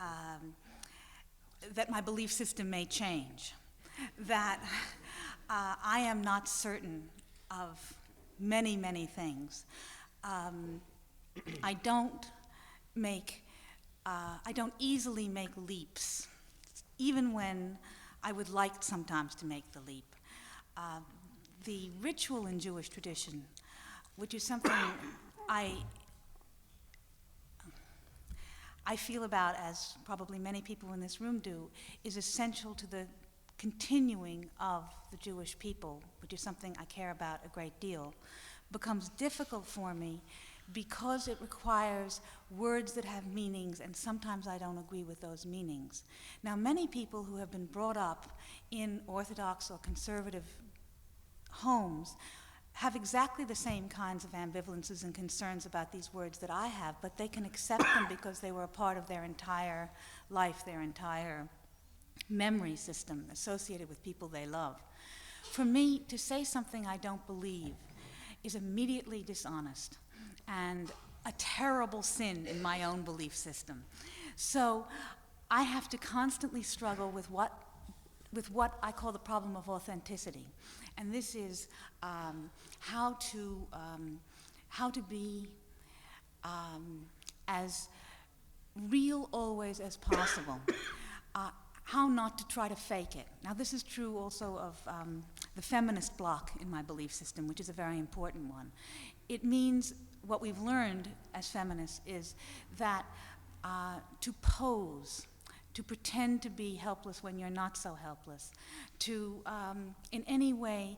that my belief system may change, that I am not certain of many, many things. I don't easily make leaps, even when I would like sometimes to make the leap. The ritual in Jewish tradition, which is something I feel about, as probably many people in this room do, is essential to the continuing of the Jewish people, which is something I care about a great deal, becomes difficult for me because it requires words that have meanings, and sometimes I don't agree with those meanings. Now, many people who have been brought up in Orthodox or conservative homes have exactly the same kinds of ambivalences and concerns about these words that I have, but they can accept them because they were a part of their entire life, their entire memory system associated with people they love. For me, to say something I don't believe is immediately dishonest and a terrible sin in my own belief system. So I have to constantly struggle with what I call the problem of authenticity. And this is how to be as real always as possible. How not to try to fake it. Now, this is true also of the feminist bloc in my belief system, which is a very important one. It means what we've learned as feminists is that to pose, to pretend to be helpless when you're not so helpless, to in any way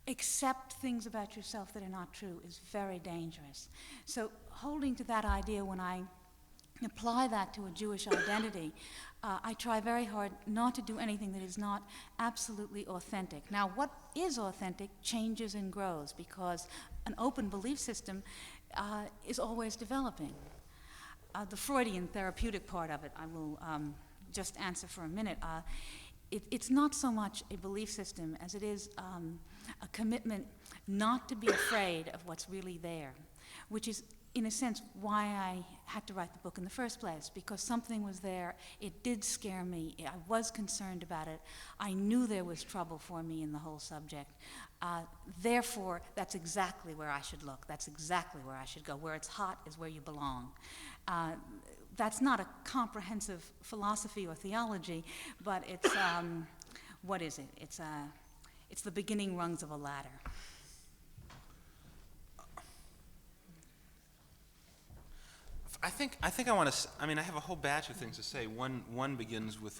accept things about yourself that are not true is very dangerous. So holding to that idea, when I apply that to a Jewish identity, I try very hard not to do anything that is not absolutely authentic. Now, what is authentic changes and grows because an open belief system is always developing. The Freudian therapeutic part of it, I will just answer for a minute. It's not so much a belief system as it is a commitment not to be afraid of what's really there, which is, in a sense, why I had to write the book in the first place, because something was there. It did scare me. I was concerned about it. I knew there was trouble for me in the whole subject. Therefore, that's exactly where I should look. That's exactly where I should go. Where it's hot is where you belong. That's not a comprehensive philosophy or theology, but it's, what is it? It's the beginning rungs of a ladder.
I think I want to. I mean, I have a whole batch of things to say. One begins with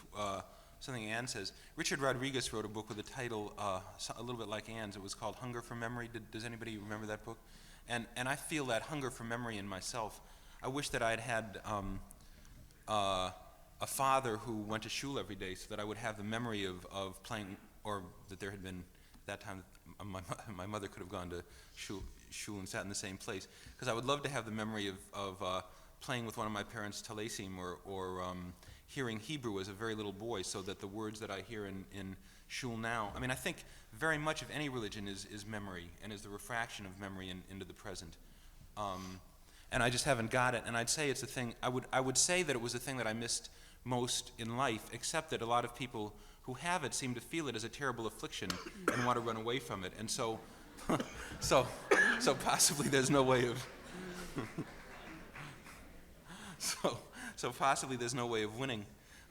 something Anne says. Richard Rodriguez wrote a book with a title a little bit like Anne's. It was called Hunger for Memory. Does anybody remember that book? And I feel that hunger for memory in myself. I wish that I'd had a father who went to shul every day, so that I would have the memory of playing, or that there had been that time my mother could have gone to shul and sat in the same place. Because I would love to have the memory of playing with one of my parents Talaisim or hearing Hebrew as a very little boy, so that the words that I hear in shul now, I mean, I think very much of any religion is memory and is the refraction of memory into the present. And I just haven't got it. And I'd say it's a thing, I would say that it was a thing that I missed most in life, except that a lot of people who have it seem to feel it as a terrible affliction and want to run away from it. And so possibly there's no way of so possibly there's no way of winning,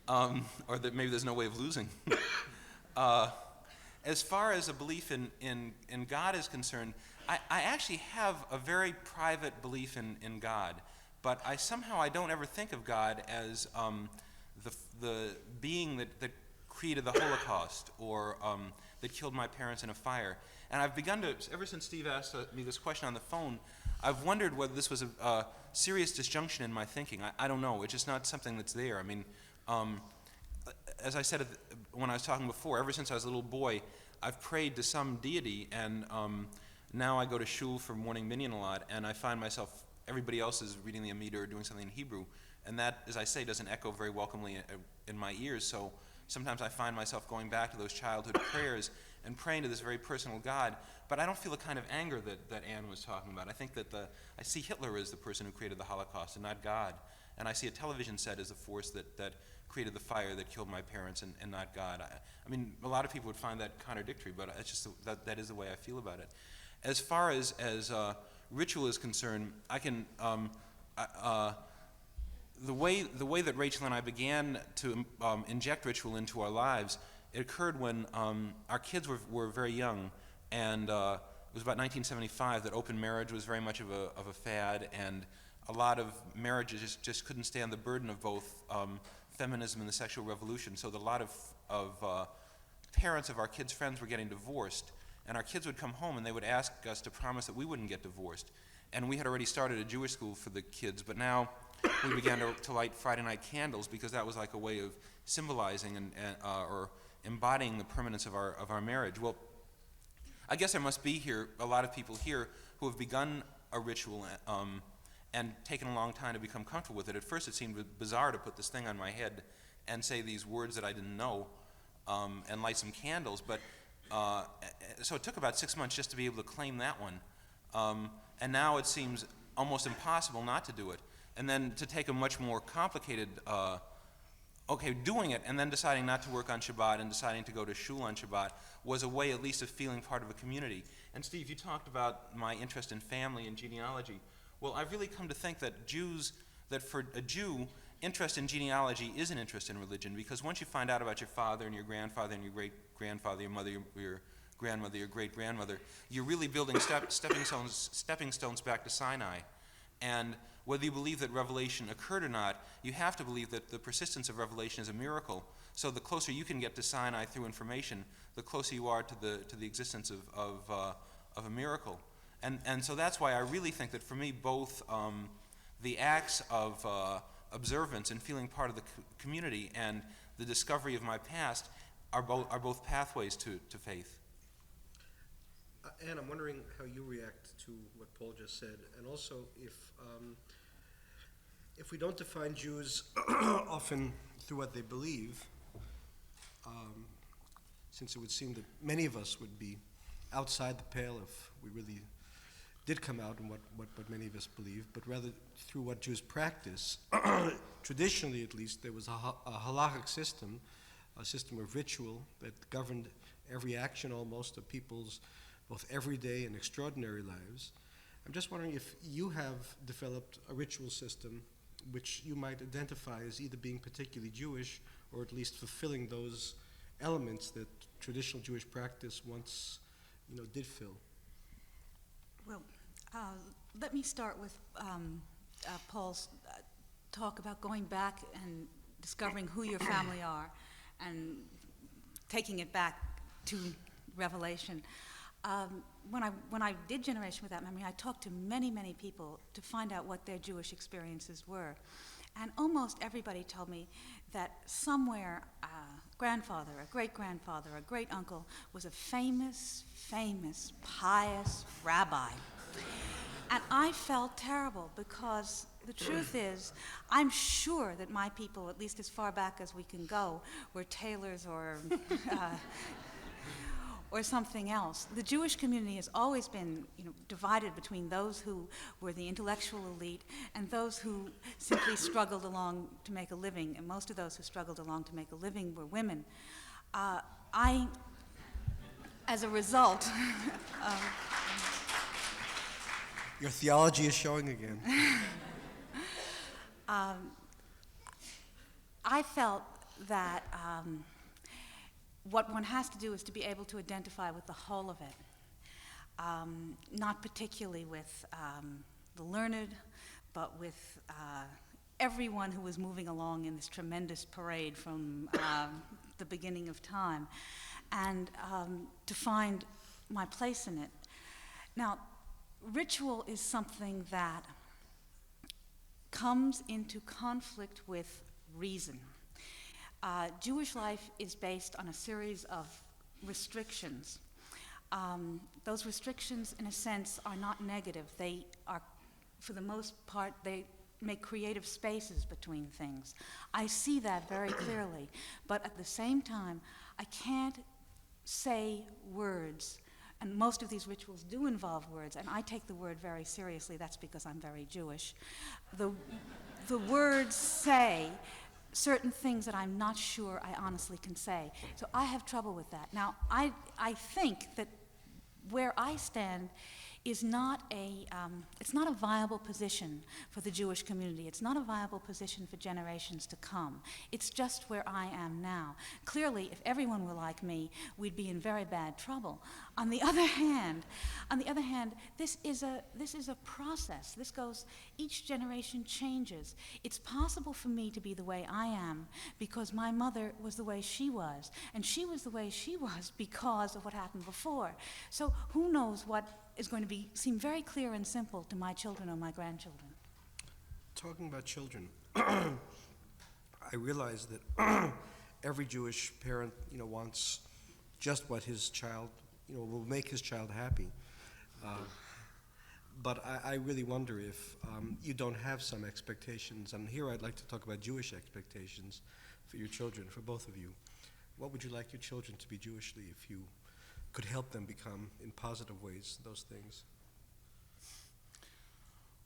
or that maybe there's no way of losing. As far as a belief in God is concerned, I actually have a very private belief in God, but I don't ever think of God as the being that created the Holocaust, or that killed my parents in a fire. And I've begun to, ever since Steve asked me this question on the phone, I've wondered whether this was a serious disjunction in my thinking. I don't know. It's just not something that's there. I mean, as I said when I was talking before, ever since I was a little boy, I've prayed to some deity, and now I go to shul for morning minyan a lot, and I find myself everybody else is reading the Amida or doing something in Hebrew. And that, as I say, doesn't echo very welcomely in my ears. So sometimes I find myself going back to those childhood prayers and praying to this very personal God. But I don't feel the kind of anger that Anne was talking about. I think that I see Hitler as the person who created the Holocaust and not God. And I see a television set as the force that created the fire that killed my parents and not God. I mean, a lot of people would find that contradictory, but it's just that is the way I feel about it. As far as ritual is concerned, I can the way that Rachel and I began to inject ritual into our lives, it occurred when our kids were very young, and it was about 1975 that open marriage was very much of a fad, and a lot of marriages just couldn't stand the burden of both feminism and the sexual revolution. So that a lot of parents of our kids' friends were getting divorced, and our kids would come home and they would ask us to promise that we wouldn't get divorced. And we had already started a Jewish school for the kids, but now we began to light Friday night candles because that was like a way of symbolizing or embodying the permanence of our marriage. Well, I guess there must be here a lot of people here who have begun a ritual and taken a long time to become comfortable with it. At first, it seemed bizarre to put this thing on my head and say these words that I didn't know and light some candles. But so it took about 6 months just to be able to claim that one. And now it seems almost impossible not to do it. And then to take a much more complicated, doing it and then deciding not to work on Shabbat and deciding to go to shul on Shabbat was a way at least of feeling part of a community. And Steve, you talked about my interest in family and genealogy. Well, I've really come to think that for a Jew, interest in genealogy is an interest in religion, because once you find out about your father and your grandfather and your great-grandfather, your mother, your grandmother, your great-grandmother, you're really building stepping stones back to Sinai. And whether you believe that revelation occurred or not, you have to believe that the persistence of revelation is a miracle. So the closer you can get to Sinai through information, the closer you are to the existence of a miracle. And so that's why I really think that for me, both the acts of observance and feeling part of the community and the discovery of my past are both pathways to faith.
Anne, I'm wondering how you react to what Paul just said, and also if we don't define Jews often through what they believe, since it would seem that many of us would be outside the pale if we really did come out in what many of us believe, but rather through what Jews practice. Traditionally, at least, there was a halachic system, a system of ritual that governed every action almost of people's both everyday and extraordinary lives. I'm just wondering if you have developed a ritual system which you might identify as either being particularly Jewish or at least fulfilling those elements that traditional Jewish practice once, did fill.
Well, let me start with Paul's talk about going back and discovering who your family are and taking it back to Revelation. When I did Generation Without Memory, I talked to many, many people to find out what their Jewish experiences were. And almost everybody told me that somewhere a grandfather, a great-grandfather, a great-uncle was a famous, pious rabbi. And I felt terrible because the truth is, I'm sure that my people, at least as far back as we can go, were tailors or something else. The Jewish community has always been, divided between those who were the intellectual elite and those who simply struggled along to make a living. And most of those who struggled along to make a living were women. As a result,
your theology is showing again.
I felt that what one has to do is to be able to identify with the whole of it, not particularly with the learned, but with everyone who was moving along in this tremendous parade from the beginning of time, and to find my place in it. Now, ritual is something that comes into conflict with reason. Jewish life is based on a series of restrictions. Those restrictions, in a sense, are not negative. They are for the most part, they make creative spaces between things. I see that very clearly, but at the same time, I can't say words, and most of these rituals do involve words, and I take the word very seriously. That's because I'm very Jewish. The words say certain things that I'm not sure I honestly can say. So I have trouble with that. Now, I think that where I stand is not it's not a viable position for the Jewish community. It's not a viable position for generations to come. It's just where I am now. Clearly, if everyone were like me, we'd be in very bad trouble. On the other hand, this is a process. This goes, each generation changes. It's possible for me to be the way I am because my mother was the way she was, and she was the way she was because of what happened before. So who knows what is going to seem very clear and simple to my children or my grandchildren.
Talking about children, I realize that every Jewish parent, wants just what his child, will make his child happy. But I really wonder if you don't have some expectations, and here I'd like to talk about Jewish expectations for your children, for both of you. What would you like your children to be Jewishly if you could help them become, in positive ways, those things?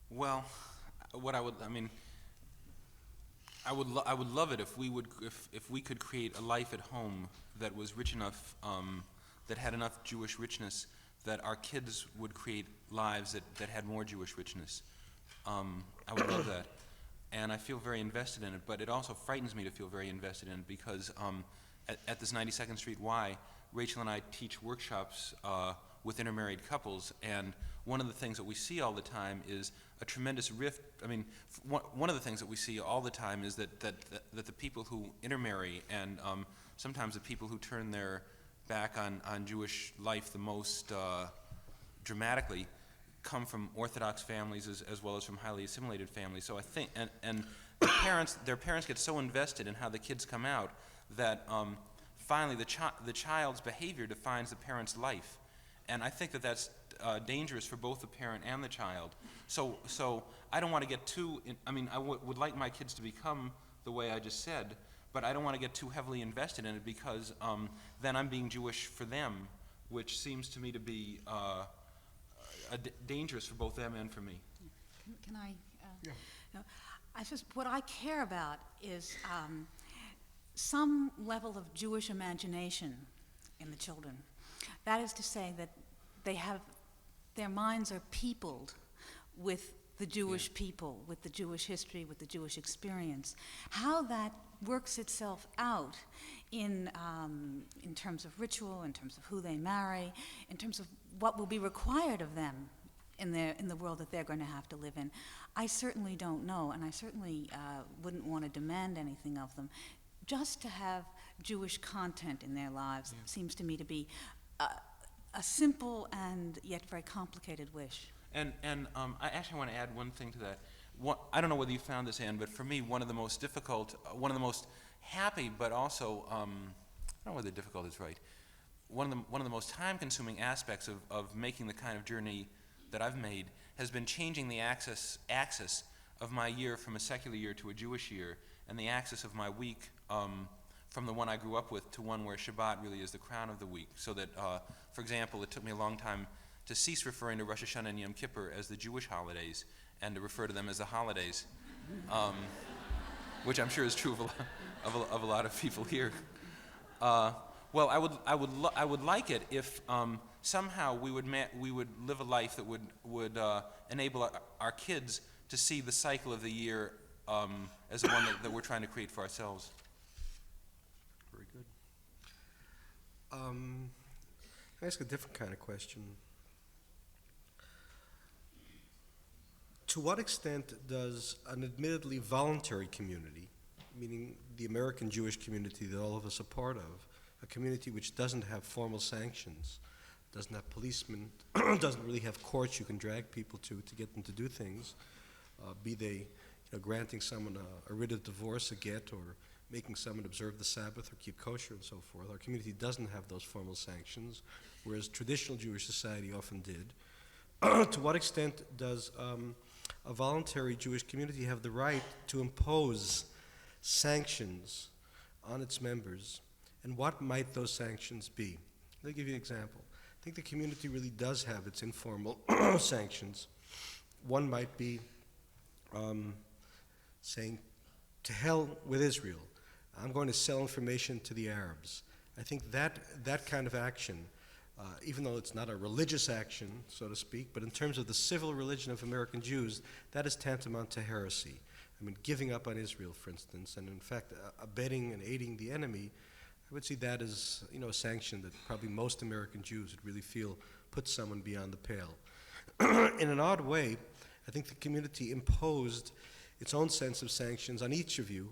Well, I would love it if we could create a life at home that was rich enough, that had enough Jewish richness, that our kids would create lives that had more Jewish richness. I would love that. And I feel very invested in it, but it also frightens me to feel very invested in it because at this 92nd Street Y, Rachel and I teach workshops with intermarried couples, and one of the things that we see all the time is a tremendous rift. I mean, one of the things that we see all the time is that the people who intermarry and sometimes the people who turn their back on Jewish life the most dramatically come from Orthodox families as well as from highly assimilated families. So I think, and their parents get so invested in how the kids come out that finally the child's behavior defines the parent's life. And I think that's dangerous for both the parent and the child. So I don't want to get too, I would like my kids to become the way I just said, but I don't want to get too heavily invested in it because then I'm being Jewish for them, which seems to me to be dangerous for both them and for me.
Can I?
Yeah.
No, what I care about is some level of Jewish imagination in the children. That is to say that their minds are peopled with the Jewish people, with the Jewish history, with the Jewish experience. How that works itself out in terms of ritual, in terms of who they marry, in terms of what will be required of them in the world that they're going to have to live in, I certainly don't know, and I certainly wouldn't want to demand anything of them. Just to have Jewish content in their lives seems to me to be a simple and yet very complicated wish.
And I actually want to add one thing to that. I don't know whether you found this, Anne, but for me, one of the most difficult, one of the most happy, but also, I don't know whether difficult is right, one of the most time-consuming aspects of making the kind of journey that I've made has been changing the axis of my year from a secular year to a Jewish year, and the axis of my week from the one I grew up with to one where Shabbat really is the crown of the week. So that, for example, it took me a long time to cease referring to Rosh Hashanah and Yom Kippur as the Jewish holidays and to refer to them as the holidays, which I'm sure is true of a lot of people here. Well, I would like it if somehow we would live a life that would enable our kids to see the cycle of the year as the one that we're trying to create for ourselves.
Very good. Can I ask a different kind of question? To what extent does an admittedly voluntary community, meaning the American Jewish community that all of us are part of, a community which doesn't have formal sanctions, doesn't have policemen, doesn't really have courts you can drag people to get them to do things, be they granting someone a writ of divorce, a get, or making someone observe the Sabbath or keep kosher and so forth. Our community doesn't have those formal sanctions, whereas traditional Jewish society often did. To what extent does a voluntary Jewish community have the right to impose sanctions on its members, and what might those sanctions be? Let me give you an example. I think the community really does have its informal sanctions. One might be saying, to hell with Israel. I'm going to sell information to the Arabs. I think that kind of action, even though it's not a religious action, so to speak, but in terms of the civil religion of American Jews, that is tantamount to heresy. I mean, giving up on Israel, for instance, and in fact, abetting and aiding the enemy, I would see that as, a sanction that probably most American Jews would really feel puts someone beyond the pale. In an odd way, I think the community imposed its own sense of sanctions on each of you,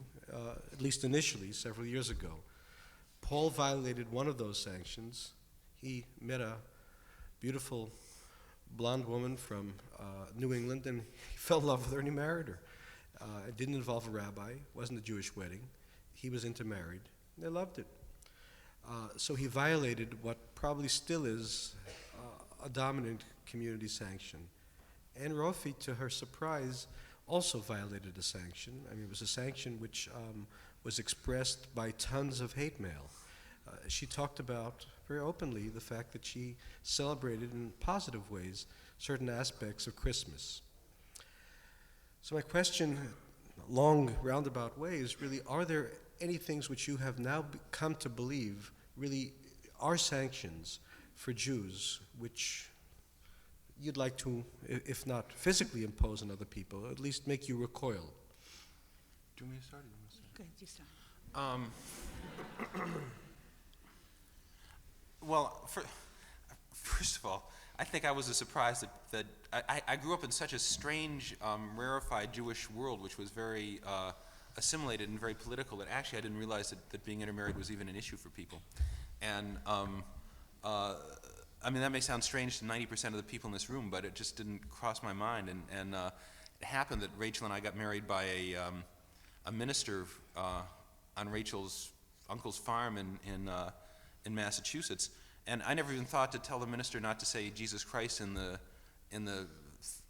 at least initially, several years ago. Paul violated one of those sanctions. He met a beautiful blonde woman from New England, and he fell in love with her and he married her. It didn't involve a rabbi. It wasn't a Jewish wedding. He was intermarried. They loved it. So he violated what probably still is a dominant community sanction. And Roiphe, to her surprise, also violated a sanction. I mean, it was a sanction which was expressed by tons of hate mail. She talked about very openly the fact that she celebrated in positive ways certain aspects of Christmas. So my question, long roundabout way, is really, are there any things which you have now come to believe really are sanctions for Jews, which you'd like to, if not physically impose on other people, at least make you recoil?
Do you want me to start? Or do you want to start?
Go ahead, you start.
Well, first of all, I think I was surprised that I grew up in such a strange, rarefied Jewish world, which was very assimilated and very political, that actually I didn't realize that being intermarried was even an issue for people. And I mean, that may sound strange to 90% of the people in this room, but it just didn't cross my mind. And it happened that Rachel and I got married by a minister on Rachel's uncle's farm in Massachusetts, and I never even thought to tell the minister not to say Jesus Christ in the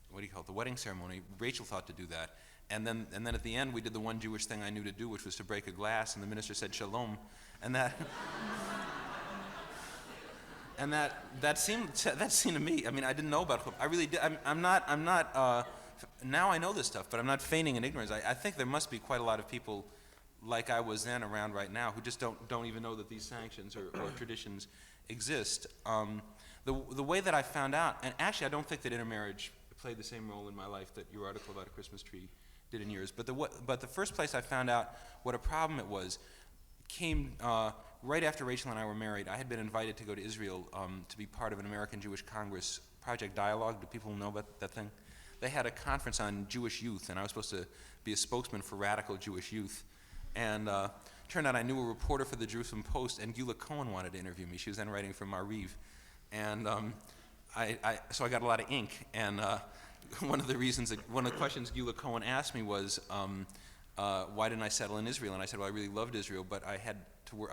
what do you call it, the wedding ceremony. Rachel thought to do that, and then at the end we did the one Jewish thing I knew to do, which was to break a glass, and the minister said shalom, and that and that seemed to me. I mean, I didn't know about. I really did. I'm not. Now I know this stuff, but I'm not feigning in ignorance. I think there must be quite a lot of people like I was then around right now who just don't even know that these sanctions or traditions exist. The way that I found out, and actually I don't think that intermarriage played the same role in my life that your article about a Christmas tree did in yours, but the first place I found out what a problem it was came right after Rachel and I were married. I had been invited to go to Israel to be part of an American Jewish Congress Project Dialogue. Do people know about that thing? They had a conference on Jewish youth, and I was supposed to be a spokesman for radical Jewish youth. And turned out I knew a reporter for the Jerusalem Post, and Cowan wanted to interview me. She was then writing for Roiphe. And so I got a lot of ink. And one of the questions Cowan asked me was, why didn't I settle in Israel? And I said, well, I really loved Israel, but I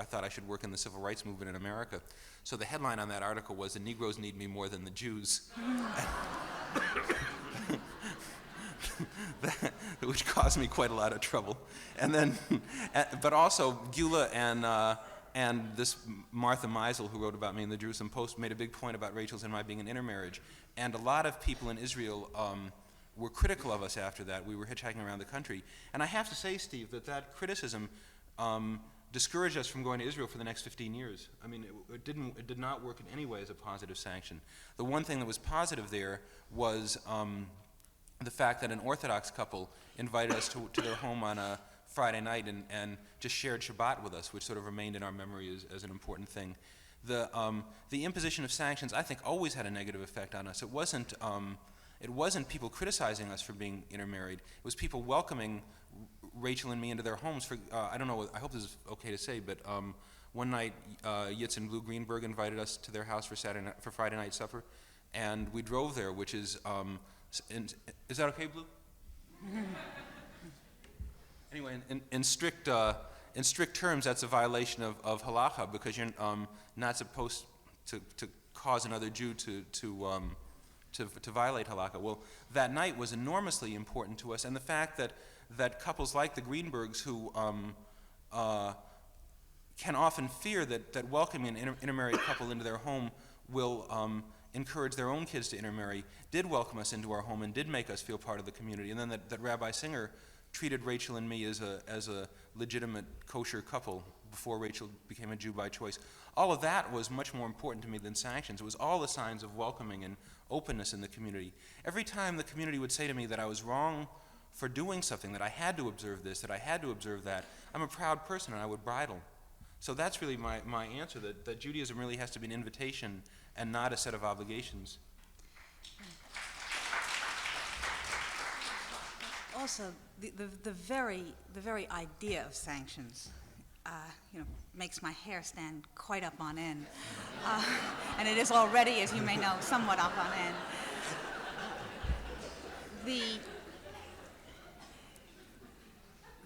thought I should work in the civil rights movement in America. So the headline on that article was, "The Negroes Need Me More Than the Jews." Which caused me quite a lot of trouble. And then, but also Gula and this Martha Meisel, who wrote about me in the Jerusalem Post, made a big point about Rachel's and my being an intermarriage. And a lot of people in Israel were critical of us after that. We were hitchhiking around the country. And I have to say, Steve, that criticism discouraged us from going to Israel for the next 15 years. I mean, it did not work in any way as a positive sanction. The one thing that was positive there was the fact that an Orthodox couple invited us to their home on a Friday night and just shared Shabbat with us, which sort of remained in our memory as an important thing. The imposition of sanctions, I think, always had a negative effect on us. It wasn't people criticizing us for being intermarried. It was people welcoming Rachel and me into their homes for, I don't know, I hope this is okay to say, but one night Yitz and Blue Greenberg invited us to their house for Friday night supper, and we drove there, which is, is that okay, Blue? Anyway, in strict terms, that's a violation of halacha, because you're not supposed to cause another Jew to to violate halakha. Well, that night was enormously important to us, and the fact that couples like the Greenbergs, who can often fear that welcoming an intermarried couple into their home will encourage their own kids to intermarry, did welcome us into our home and did make us feel part of the community. And then that Rabbi Singer treated Rachel and me as a legitimate kosher couple before Rachel became a Jew by choice. All of that was much more important to me than sanctions. It was all the signs of welcoming and openness in the community. Every time the community would say to me that I was wrong for doing something, that I had to observe this, that I had to observe that, I'm a proud person and I would bridle. So that's really my answer, that Judaism really has to be an invitation and not a set of obligations.
Also, the very idea of sanctions, makes my hair stand quite up on end, and it is already, as you may know, somewhat up on end.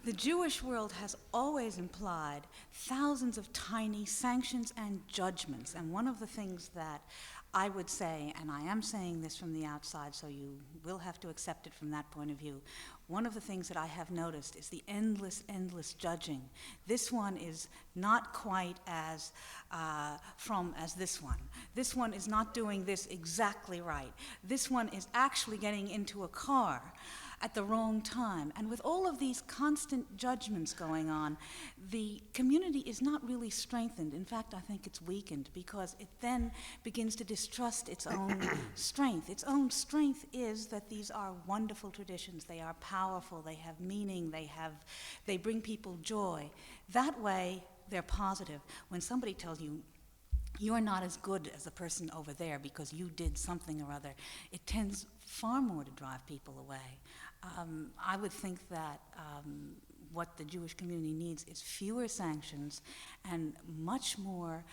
The Jewish world has always implied thousands of tiny sanctions and judgments, and one of the things that I would say, and I am saying this from the outside, so you will have to accept it from that point of view, one of the things that I have noticed is the endless judging. This one is not quite as from as this one. This one is not doing this exactly right. This one is actually getting into a car at the wrong time. And with all of these constant judgments going on, the community is not really strengthened. In fact, I think it's weakened, because it then begins to distrust its own strength. Its own strength is that these are wonderful traditions. They are powerful, they have meaning, they bring people joy. That way, they're positive. When somebody tells you, you're not as good as the person over there because you did something or other, it tends far more to drive people away. I would think that what the Jewish community needs is fewer sanctions and much more,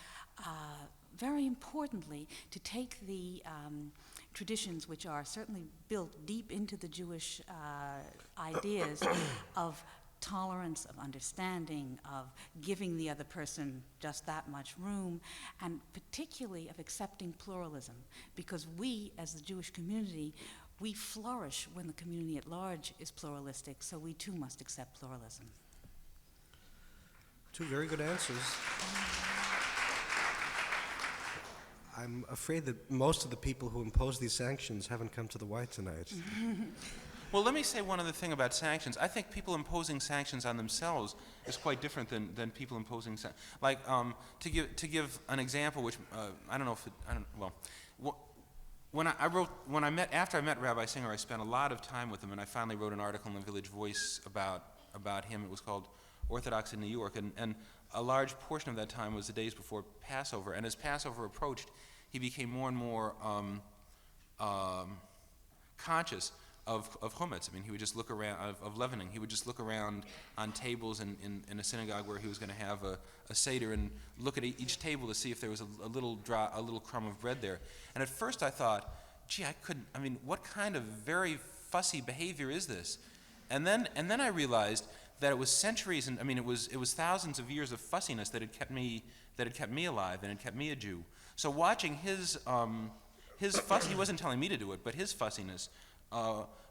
very importantly, to take the traditions which are certainly built deep into the Jewish ideas of tolerance, of understanding, of giving the other person just that much room, and particularly of accepting pluralism, because we, as the Jewish community, we flourish when the community at large is pluralistic, so we too must accept pluralism.
Two very good answers. I'm afraid that most of the people who impose these sanctions haven't come to the Y tonight.
Well, let me say one other thing about sanctions. I think people imposing sanctions on themselves is quite different than people imposing sanctions. Like, to give an example, which I don't know if it, I don't, well, after I met Rabbi Singer, I spent a lot of time with him, and I finally wrote an article in the Village Voice about him. It was called Orthodox in New York, and a large portion of that time was the days before Passover. And as Passover approached, he became more and more conscious of chametz. I mean, he would just look around, of leavening. He would just look around on tables in a synagogue where he was going to have a seder and look at each table to see if there was a little crumb of bread there. And at first I thought, gee, what kind of very fussy behavior is this? And then I realized that it was centuries, and it was thousands of years of fussiness that had kept me alive and had kept me a Jew. So watching his fuss, he wasn't telling me to do it, but his fussiness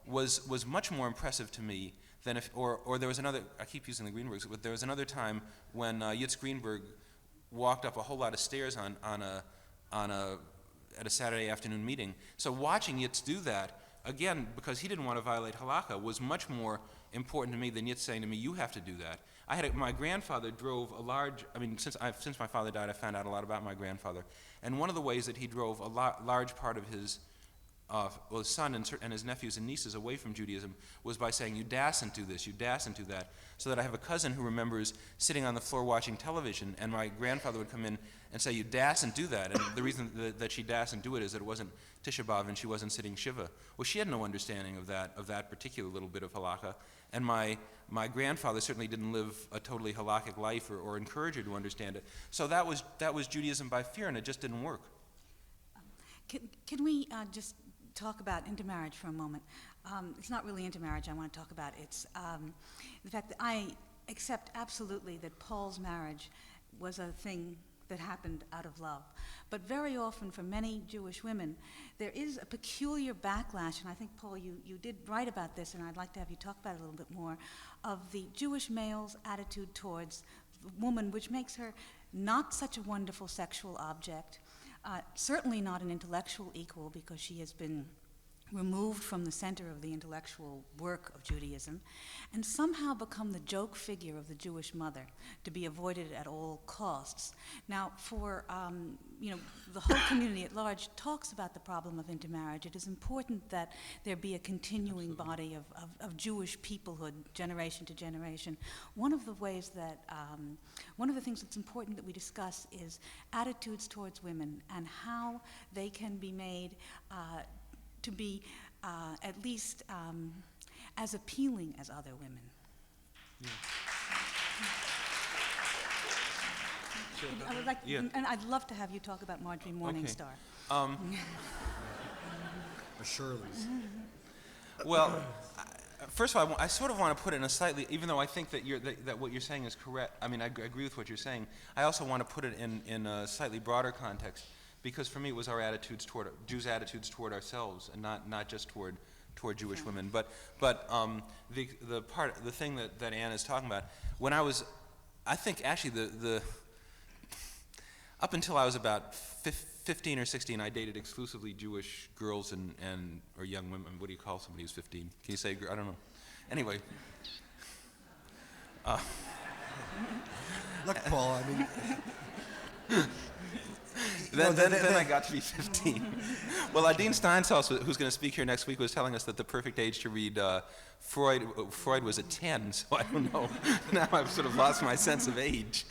was much more impressive to me than or there was another, I keep using the Greenbergs, but there was another time when Yitz Greenberg walked up a whole lot of stairs at a Saturday afternoon meeting. So watching Yitz do that, again, because he didn't want to violate halakha, was much more important to me than Yitz saying to me, you have to do that. My grandfather drove a large, since my father died, I found out a lot about my grandfather. And one of the ways that he drove a large part of his son and his nephews and nieces away from Judaism was by saying, you dasn't do this, you dasn't do that. So that I have a cousin who remembers sitting on the floor watching television, and my grandfather would come in and say, you dasn't do that. And the reason that she dasn't do it is that it wasn't Tisha B'Av and she wasn't sitting Shiva. Well, she had no understanding of that particular little bit of halakha. And my grandfather certainly didn't live a totally halakhic life or encourage her to understand it. So that was Judaism by fear, and it just didn't work.
Can we just talk about intermarriage for a moment? It's not really intermarriage I want to talk about. It's the fact that I accept absolutely that Paul's marriage was a thing that happened out of love. But very often for many Jewish women, there is a peculiar backlash, and I think, Paul, you did write about this, and I'd like to have you talk about it a little bit more, of the Jewish male's attitude towards the woman, which makes her not such a wonderful sexual object, certainly not an intellectual equal, because she has been removed from the center of the intellectual work of Judaism, and somehow become the joke figure of the Jewish mother, to be avoided at all costs. Now, for the whole community at large talks about the problem of intermarriage. It is important that there be a continuing body of Jewish peoplehood, generation to generation. One of the ways that, one of the things that's important that we discuss is attitudes towards women and how they can be made to be at least as appealing as other women.
Yeah.
I would like, and I'd love to have you talk about Marjorie Morningstar.
Or Shirley's.
Well, first of all, I sort of want to put it in a slightly, even though I think that that what you're saying is correct. I mean, I agree with what you're saying. I also want to put it in a slightly broader context, because for me it was our attitudes toward Jews' attitudes toward ourselves, and not just toward Jewish women. But the thing that Anne is talking about, I think actually the up until I was about 15 or 16, I dated exclusively Jewish girls or young women. What do you call somebody who's 15? Can you say, I don't know. Anyway.
Look, Paul, I mean...
Then I got to be 15. Well, Adine Steinshaus, who's going to speak here next week, was telling us that the perfect age to read Freud was at 10, so I don't know. Now I've sort of lost my sense of age.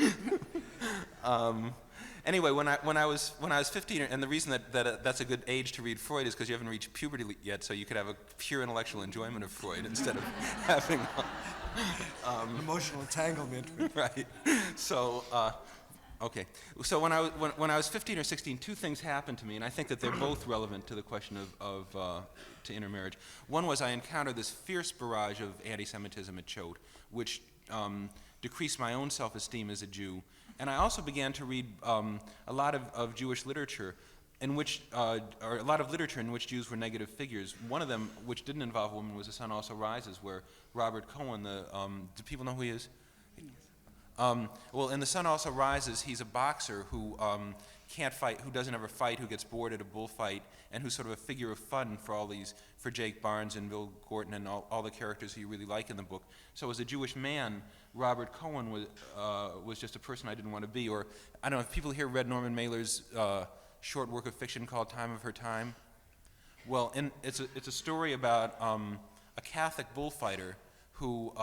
Anyway, when I was 15, and the reason that that's a good age to read Freud is because you haven't reached puberty yet, so you could have a pure intellectual enjoyment of Freud instead of having
emotional entanglement.
Right. So. Okay, so when I was 15 or 16, two things happened to me, and I think that they're both relevant to the question to intermarriage. One was I encountered this fierce barrage of anti-Semitism at Choate, which decreased my own self-esteem as a Jew, and I also began to read a lot of Jewish literature, or a lot of literature in which Jews were negative figures. One of them, which didn't involve women, was The Sun Also Rises, where Robert Cowan, do people know who he is? Well, in The Sun Also Rises, he's a boxer who can't fight, who doesn't ever fight, who gets bored at a bullfight, and who's sort of a figure of fun for Jake Barnes and Bill Gorton and all the characters who you really like in the book. So as a Jewish man, Robert Cowan was just a person I didn't want to be. Or, I don't know, if people here read Norman Mailer's short work of fiction called Time of Her Time. Well, it's a story about a Catholic bullfighter who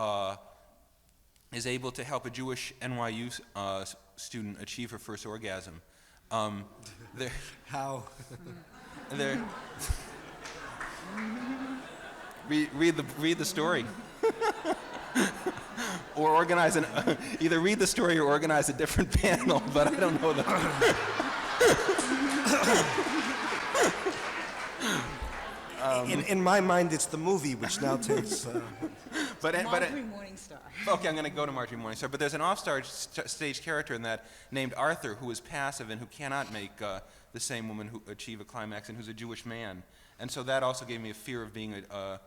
is able to help a Jewish NYU student achieve her first orgasm.
How?
Read the story. Or organize either read the story or organize a different panel, but I don't know that.
In my mind, it's the movie, which now takes...
Marjorie Morningstar.
Okay, I'm going to go to Marjorie Morningstar, but there's an off-stage character in that named Arthur, who is passive and who cannot make the same woman who achieve a climax, and who's a Jewish man. And so that also gave me a fear of being a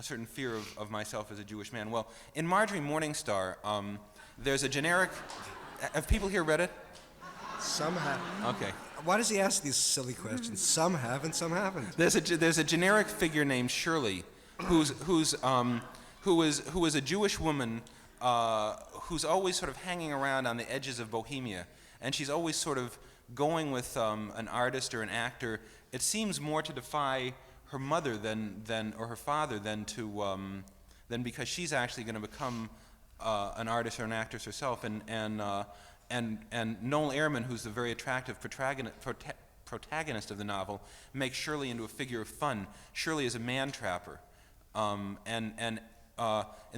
certain fear of myself as a Jewish man. Well, in Marjorie Morningstar, there's a generic... Have people here read it?
Some have.
Okay.
Why does he ask these silly questions? Some have and some haven't.
There's a generic figure named Shirley, who is a Jewish woman who's always sort of hanging around on the edges of Bohemia, and she's always sort of going with an artist or an actor. It seems more to defy her mother or her father than because she's actually going to become an artist or an actress herself. And Noel Ehrman, who's the very attractive protagonist of the novel, makes Shirley into a figure of fun. Shirley is a man-trapper. In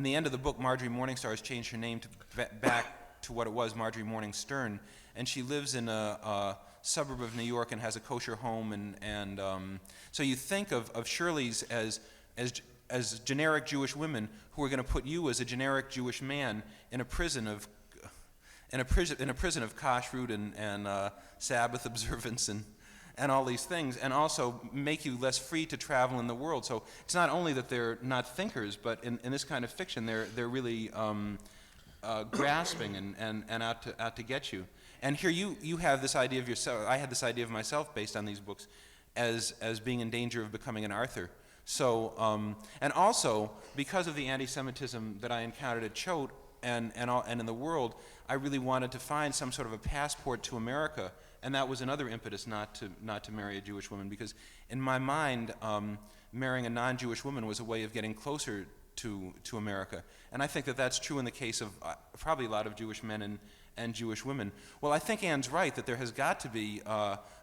the end of the book, Marjorie Morningstar has changed her name back to what it was, Marjorie Morningstern, and she lives in a suburb of New York and has a kosher home. So you think of Shirley's as generic Jewish women who are going to put you as a generic Jewish man in a prison of... in a prison of kashrut and Sabbath observance and all these things, and also make you less free to travel in the world. So it's not only that they're not thinkers, but in this kind of fiction, they're really grasping and out to get you. And here you have this idea of yourself. I had this idea of myself based on these books as being in danger of becoming an Arthur. So and also because of the anti-Semitism that I encountered at Choate and in the world, I really wanted to find some sort of a passport to America. And that was another impetus not to marry a Jewish woman, because in my mind, marrying a non-Jewish woman was a way of getting closer to America. And I think that that's true in the case of probably a lot of Jewish men and Jewish women. Well, I think Anne's right that there has got to be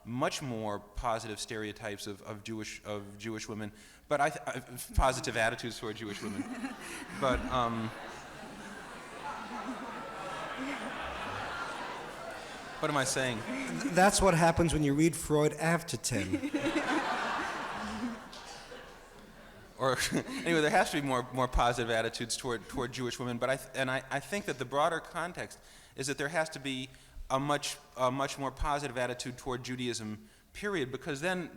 much more positive stereotypes of Jewish women, but positive attitudes toward Jewish women. But what am I saying?
That's what happens when you read Freud after 10.
Or anyway, there has to be more positive attitudes toward Jewish women. But I think that the broader context is that there has to be a much more positive attitude toward Judaism, period. Because then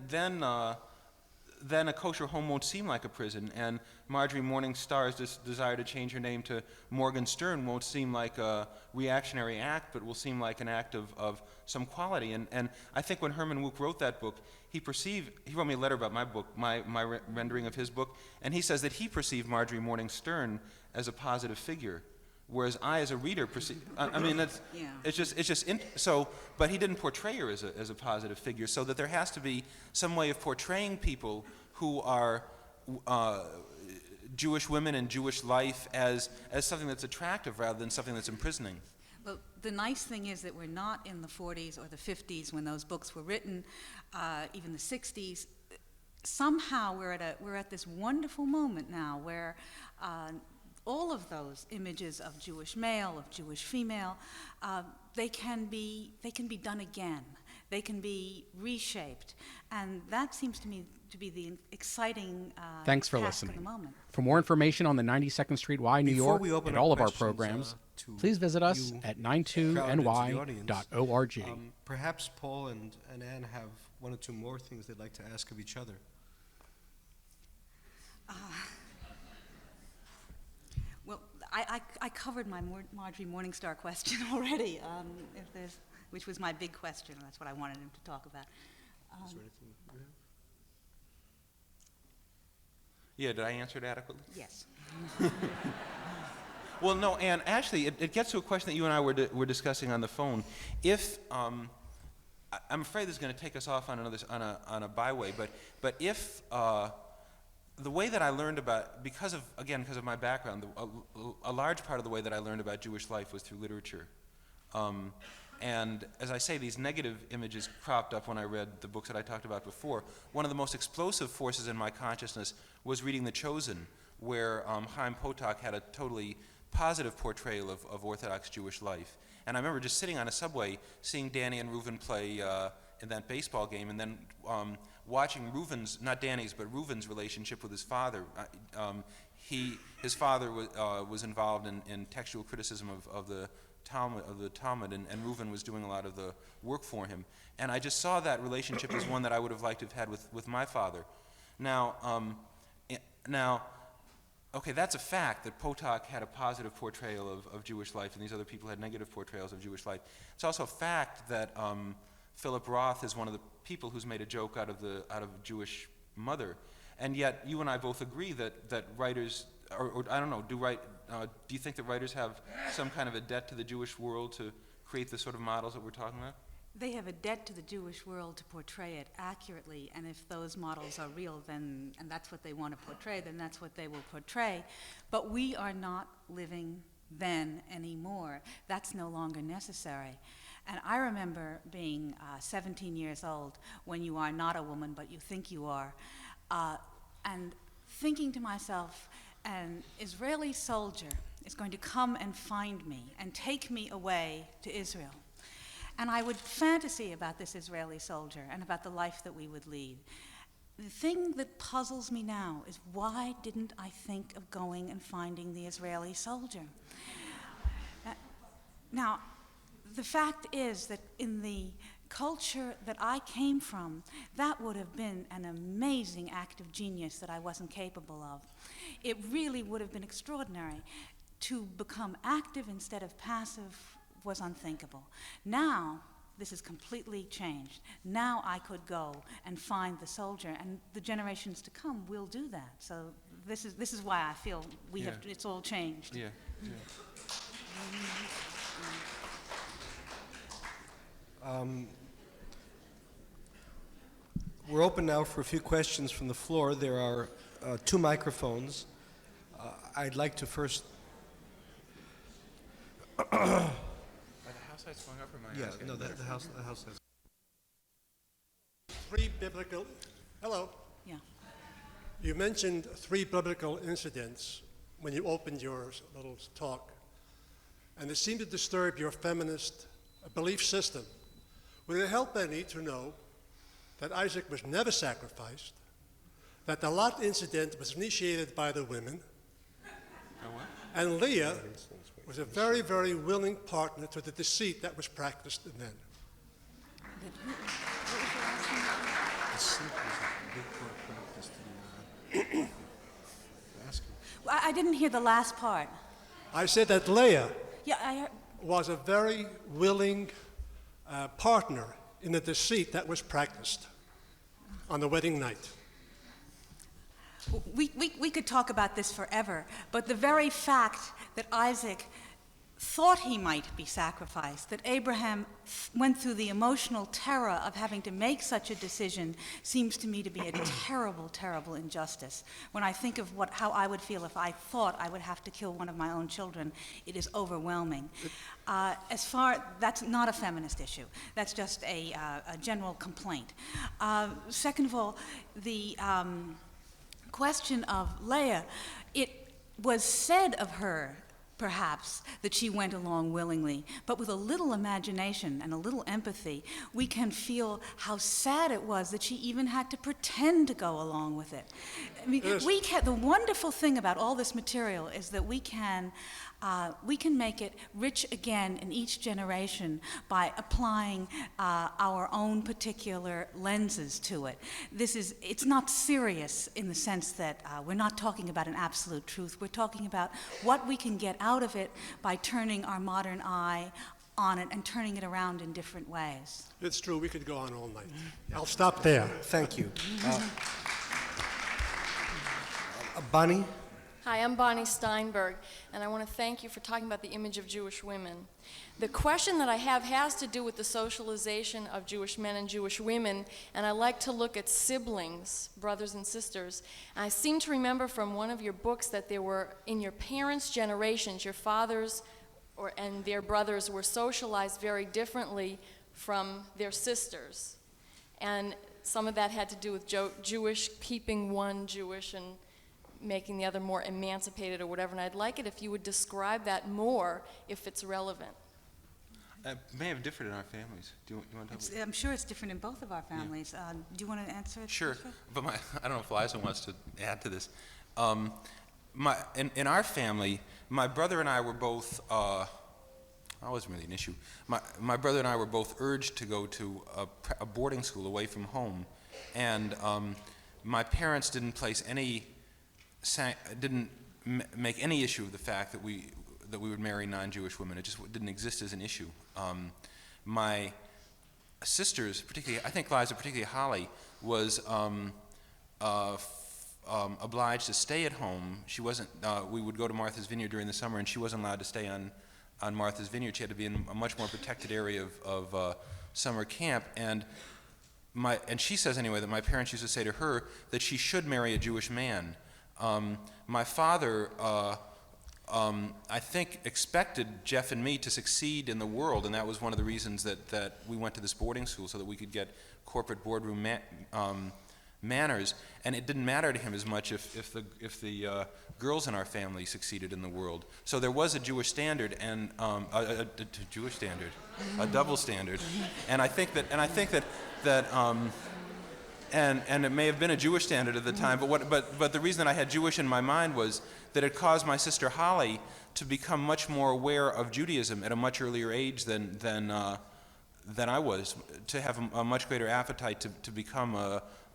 a kosher home won't seem like a prison, and Marjorie Morningstar's desire to change her name to Morgan Stern won't seem like a reactionary act, but will seem like an act of some quality. And I think when Herman Wouk wrote that book, he wrote me a letter about my book, my rendering of his book, and he says that he perceived Marjorie Morning Stern as a positive figure, whereas I, as a reader, perceive. I mean, it's just so. But he didn't portray her as a positive figure. So that there has to be some way of portraying people who are Jewish women and Jewish life as something that's attractive rather than something that's imprisoning.
Well, the nice thing is that we're not in the 40s or the 50s when those books were written, even the 60s. Somehow we're at this wonderful moment now where all of those images of Jewish male, of Jewish female, they can be done again. They can be reshaped, and that seems to me to be the exciting
Thanks for
task
listening.
of the moment.
For more information on the 92nd Street Y, New
Before
York,
we open
and
up
all of our
questions,
programs,
to
please visit us
you
at
crowded into the
92ny.org.
Perhaps Paul and Anne have one or two more things they'd like to ask of each other.
Well, I covered my Marjorie Morningstar question already, which was my big question, and that's what I wanted him to talk about.
Is there anything you have?
Yeah, did I answer it adequately?
Yes.
Well, no, Anne, actually, it gets to a question that you and I were discussing on the phone. If I'm afraid this is going to take us off on a byway, but if the way that I learned about, because of my background, a large part of the way that I learned about Jewish life was through literature. And as I say, these negative images cropped up when I read the books that I talked about before. One of the most explosive forces in my consciousness was reading The Chosen, where Chaim Potok had a totally positive portrayal of Orthodox Jewish life. And I remember just sitting on a subway, seeing Danny and Reuven play in that baseball game, and then watching Reuven's, not Danny's, but Reuven's relationship with his father. His father was involved in textual criticism of the Talmud, and Reuven was doing a lot of the work for him. And I just saw that relationship as one that I would have liked to have had with my father. Now, okay, that's a fact that Potok had a positive portrayal of Jewish life, and these other people had negative portrayals of Jewish life. It's also a fact that Philip Roth is one of the people who's made a joke out of Jewish mother, and yet you and I both agree that writers, or I don't know, do you think that writers have some kind of a debt to the Jewish world to create the sort of models that we're talking about?
They have a debt to the Jewish world to portray it accurately, and if those models are real, and that's what they want to portray, then that's what they will portray. But we are not living then anymore. That's no longer necessary. And I remember being 17 years old when you are not a woman, but you think you are, and thinking to myself, an Israeli soldier is going to come and find me and take me away to Israel. And I would fantasy about this Israeli soldier and about the life that we would lead. The thing that puzzles me now is, why didn't I think of going and finding the Israeli soldier? Now, The fact is that in the culture that I came from, that would have been an amazing act of genius that I wasn't capable of. It really would have been extraordinary. To become active instead of passive was unthinkable. Now, this has completely changed. Now I could go and find the soldier, and the generations to come will do that. So this is why I feel it's all changed.
Yeah.
We're open now for a few questions from the floor. There are 2 microphones. I'd like to first...
Are the house lights going up or am I asking?
No, the house has...
3 biblical... Hello.
Yeah.
You mentioned 3 biblical incidents when you opened your little talk, and it seemed to disturb your feminist belief system. Would it help any to know that Isaac was never sacrificed, that the Lot incident was initiated by the women, and Leah was a very, very willing partner to the deceit that was practiced then?
I didn't hear the last part.
I said that Leah
Yeah, I heard.
was a very willing partner in the deceit that was practiced on the wedding night.
We could talk about this forever, but the very fact that Isaac thought he might be sacrificed, that Abraham went through the emotional terror of having to make such a decision, seems to me to be a terrible, terrible injustice. When I think of how I would feel if I thought I would have to kill one of my own children, it is overwhelming. That's not a feminist issue. That's just a general complaint. Second of all, the question of Leah, it was said of her, perhaps, that she went along willingly, but with a little imagination and a little empathy, we can feel how sad it was that she even had to pretend to go along with it. I mean, the wonderful thing about all this material is that we can make it rich again in each generation by applying our own particular lenses to it. It's not serious in the sense that we're not talking about an absolute truth. We're talking about what we can get out of it by turning our modern eye on it and turning it around in different ways.
It's true, we could go on all night. I'll stop there.
Thank you. Bonnie?
Hi, I'm Bonnie Steinberg, and I want to thank you for talking about the image of Jewish women. The question that I have has to do with the socialization of Jewish men and Jewish women, and I like to look at siblings, brothers and sisters. And I seem to remember from one of your books that there were, in your parents' generations, your fathers and their brothers were socialized very differently from their sisters. And some of that had to do with Jewish, keeping one Jewish and making the other more emancipated or whatever, and I'd like it if you would describe that more if it's relevant.
It may have differed in our families. Do you want to talk about
I'm sure it's different in both of our families. Do you want to answer it?
Sure, but I don't know if Liza wants to add to this. In our family, my brother and I were both, that wasn't really an issue. My brother and I were both urged to go to a boarding school away from home, and my parents didn't make any issue of the fact that we would marry non-Jewish women. It just didn't exist as an issue. My sisters, particularly, I think Liza, particularly Holly, was obliged to stay at home. She wasn't. We would go to Martha's Vineyard during the summer, and she wasn't allowed to stay on Martha's Vineyard. She had to be in a much more protected area of summer camp. And she says anyway that my parents used to say to her that she should marry a Jewish man. My father, I think, expected Jeff and me to succeed in the world, and that was one of the reasons that we went to this boarding school, so that we could get corporate boardroom manners. And it didn't matter to him as much if the girls in our family succeeded in the world. So there was a Jewish standard, and a Jewish standard, a double standard. And I think that. And it may have been a Jewish standard at the time, but the reason that I had Jewish in my mind was that it caused my sister Holly to become much more aware of Judaism at a much earlier age than I was, to have a much greater appetite to become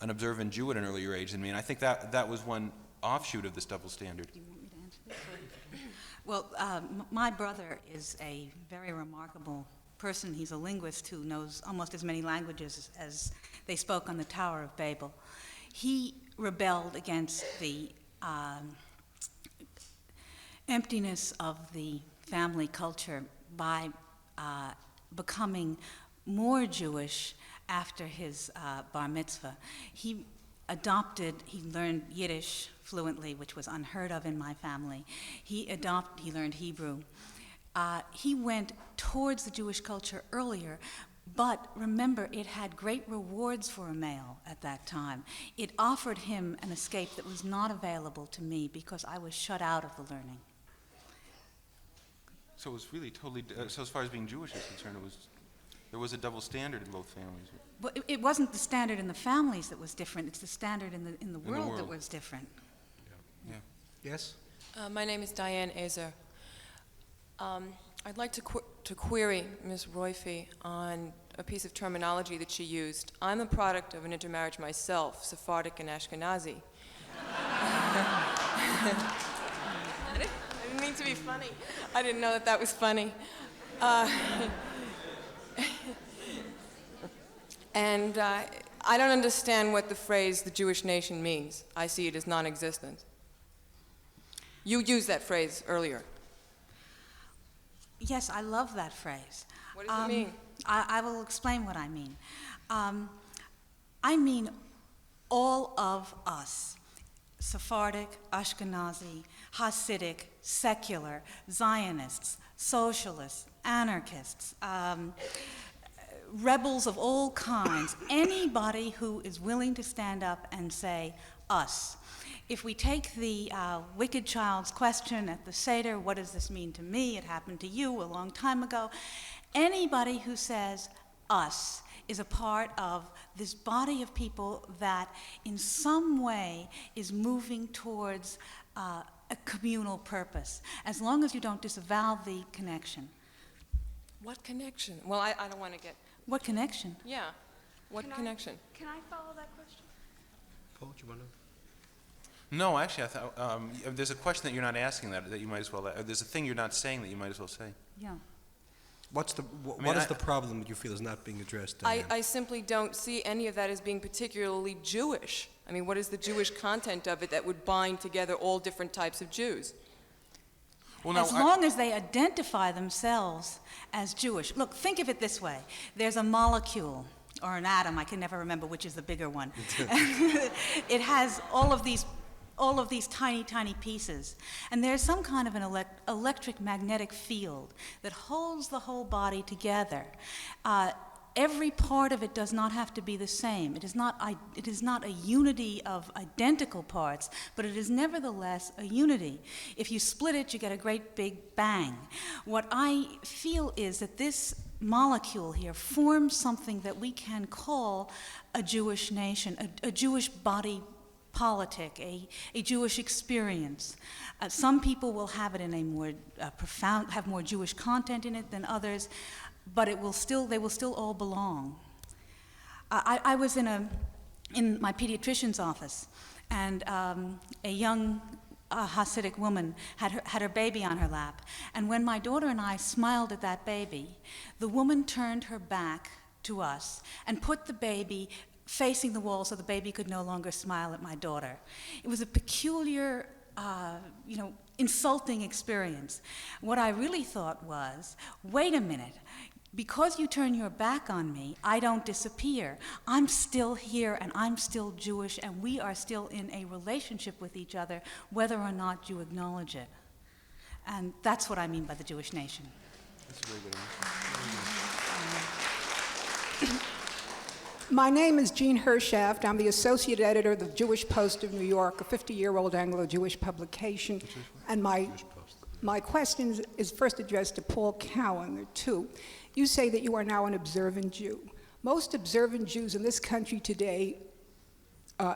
an observant Jew at an earlier age than me. And I think that was one offshoot of this double standard.
Do you want me to answer this? Well, my brother is a very remarkable person. He's a linguist who knows almost as many languages as they spoke on the Tower of Babel. He rebelled against the emptiness of the family culture by becoming more Jewish after his bar mitzvah. He learned Yiddish fluently, which was unheard of in my family. He learned Hebrew. He went towards the Jewish culture earlier, but remember, it had great rewards for a male at that time. It offered him an escape that was not available to me because I was shut out of the learning.
So it was really totally, so as far as being Jewish is concerned, there was a double standard in both families.
Well, it wasn't the standard in the families that was different, it's the standard in the world that was different.
Yeah.
Yes?
My name is Diane Azer. I'd like to query Ms. Roiphe on a piece of terminology that she used. I'm a product of an intermarriage myself, Sephardic and Ashkenazi. I didn't mean to be funny. I didn't know that was funny. And I don't understand what the phrase, the Jewish nation, means. I see it as non-existent. You used that phrase earlier.
Yes, I love that phrase.
What does it mean?
I will explain what I mean. I mean all of us. Sephardic, Ashkenazi, Hasidic, secular, Zionists, socialists, anarchists, rebels of all kinds, anybody who is willing to stand up and say, us. If we take the wicked child's question at the Seder, what does this mean to me? It happened to you a long time ago. Anybody who says, us, is a part of this body of people that in some way is moving towards a communal purpose, as long as you don't disavow the connection.
What connection? Well, I don't want to get...
What connection?
Yeah. What connection?
Can I follow that question?
Paul, do you want to?
No, actually, I thought there's a question that you're not asking that you might as well. There's a thing you're not saying that you might as well say.
Yeah.
What is the problem that you feel is not being addressed?
I simply don't see any of that as being particularly Jewish. I mean, what is the Jewish content of it that would bind together all different types of Jews?
Well, no,
as long as they identify themselves as Jewish. Look, think of it this way. There's a molecule, or an atom, I can never remember which is the bigger one. It has all of these tiny, tiny pieces. And there's some kind of an electric magnetic field that holds the whole body together. Every part of it does not have to be the same. It is not a unity of identical parts, but it is nevertheless a unity. If you split it, you get a great big bang. What I feel is that this molecule here forms something that we can call a Jewish nation, a Jewish body politic, a Jewish experience. Some people will have it in a more profound, have more Jewish content in it than others, but they will still all belong. I was in my pediatrician's office, and a young Hasidic woman had her baby on her lap, and when my daughter and I smiled at that baby, the woman turned her back to us and put the baby facing the wall so the baby could no longer smile at my daughter. It was a peculiar, insulting experience. What I really thought was, wait a minute, because you turn your back on me, I don't disappear. I'm still here and I'm still Jewish and we are still in a relationship with each other, whether or not you acknowledge it. And that's what I mean by the Jewish nation.
That's a very good answer.
My name is Jean Hershaft. I'm the associate editor of the Jewish Post of New York, a 50-year-old Anglo-Jewish publication. And my question is first addressed to Paul Cowan. There are two. You say that you are now an observant Jew. Most observant Jews in this country today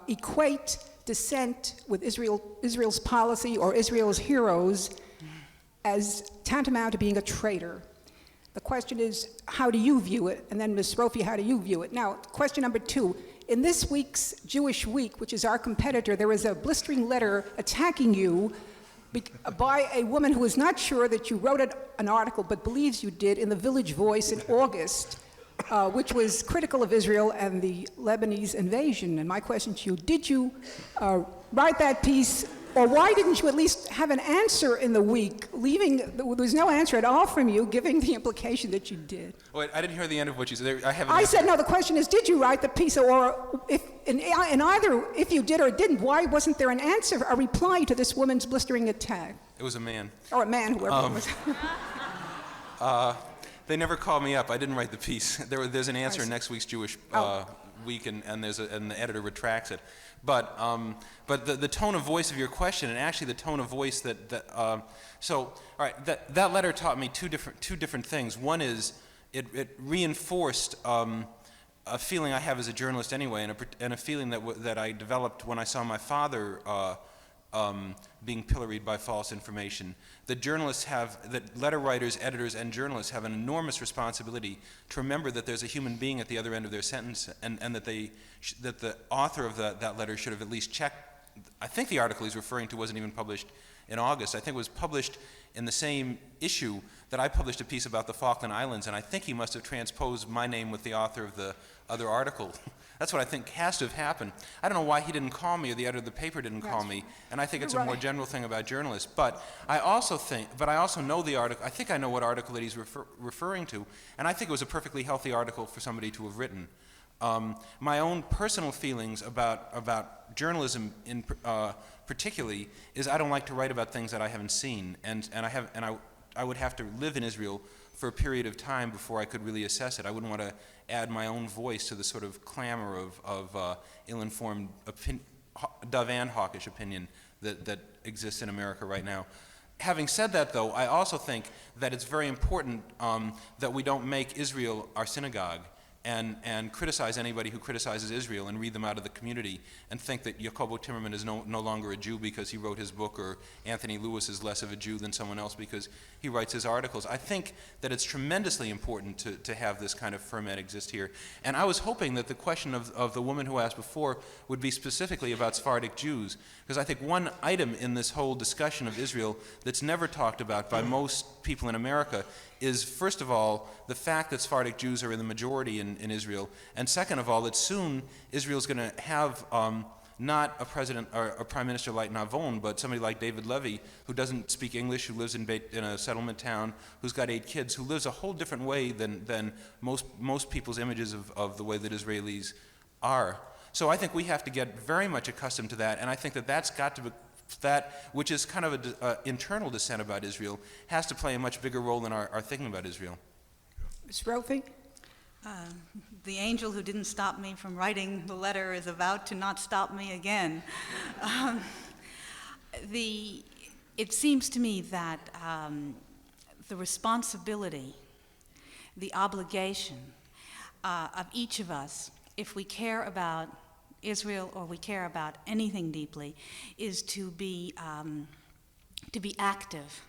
equate dissent with Israel's policy or Israel's heroes as tantamount to being a traitor. The question is, how do you view it? And then, Ms. Roiphe, how do you view it? Now, question number 2. In this week's Jewish Week, which is our competitor, there was a blistering letter attacking you by a woman who is not sure that you wrote an article but believes you did in the Village Voice in August, which was critical of Israel and the Lebanese invasion. And my question to you, did you write that piece, or why didn't you at least have an answer in the week, there was no answer at all from you, giving the implication that you did?
Wait, I didn't hear the end of what you said.
I said, no, the question is, did you write the piece, or if you did or didn't, why wasn't there an answer, a reply to this woman's blistering attack?
It was a man.
Or a man, whoever it was.
They never called me up. I didn't write the piece. There's an answer in next week's Jewish Week, and the editor retracts it. But the tone of voice of your question, and actually the tone of voice that letter taught me two different things. One is it reinforced a feeling I have as a journalist anyway, and a feeling that I developed when I saw my father being pilloried by false information. That letter writers, editors, and journalists have an enormous responsibility to remember that there's a human being at the other end of their sentence, and that the author of that letter should have at least checked. I think the article he's referring to wasn't even published in August. I think it was published in the same issue that I published a piece about the Falkland Islands, and I think he must have transposed my name with the author of the other article. That's what I think has to have happened. I don't know why he didn't call me, or the editor of the paper didn't call me, and I think it's a more general thing about journalists. But I also know the article. I think I know what article that he's referring to, and I think it was a perfectly healthy article for somebody to have written. My own personal feelings about journalism in particularly is I don't like to write about things that I haven't seen, and I would have to live in Israel for a period of time before I could really assess it. I wouldn't want to add my own voice to the sort of clamor of ill-informed, dove and hawkish opinion that exists in America right now. Having said that, though, I also think that it's very important that we don't make Israel our synagogue and criticize anybody who criticizes Israel and read them out of the community and think that Jacobo Timmerman is no longer a Jew because he wrote his book, or Anthony Lewis is less of a Jew than someone else because he writes his articles. I think that it's tremendously important to have this kind of ferment exist here. And I was hoping that the question of the woman who asked before would be specifically about Sephardic Jews, because I think one item in this whole discussion of Israel that's never talked about by most people in America is, first of all, the fact that Sephardic Jews are in the majority in Israel, and second of all, that soon Israel's going to have not a president or a prime minister like Navon, but somebody like David Levy, who doesn't speak English, who lives in a settlement town, who's got 8 kids, who lives a whole different way than most people's images of the way that Israelis are. So I think we have to get very much accustomed to that, and I think that's got to be, that which is kind of an internal dissent about Israel, has to play a much bigger role in our thinking about Israel.
Ms. Roiphe?
The angel who didn't stop me from writing the letter is about to not stop me again. It seems to me that the responsibility, the obligation of each of us, if we care about Israel or we care about anything deeply, is to be active,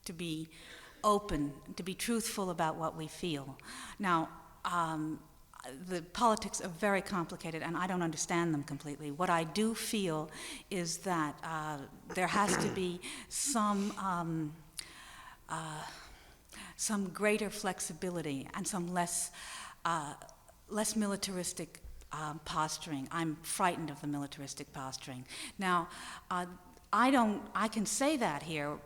to be open, to be truthful about what we feel. Now, the politics are very complicated, and I don't understand them completely. What I do feel is that there has to be some greater flexibility and some less militaristic posturing. I'm frightened of the militaristic posturing. Now, I can say that here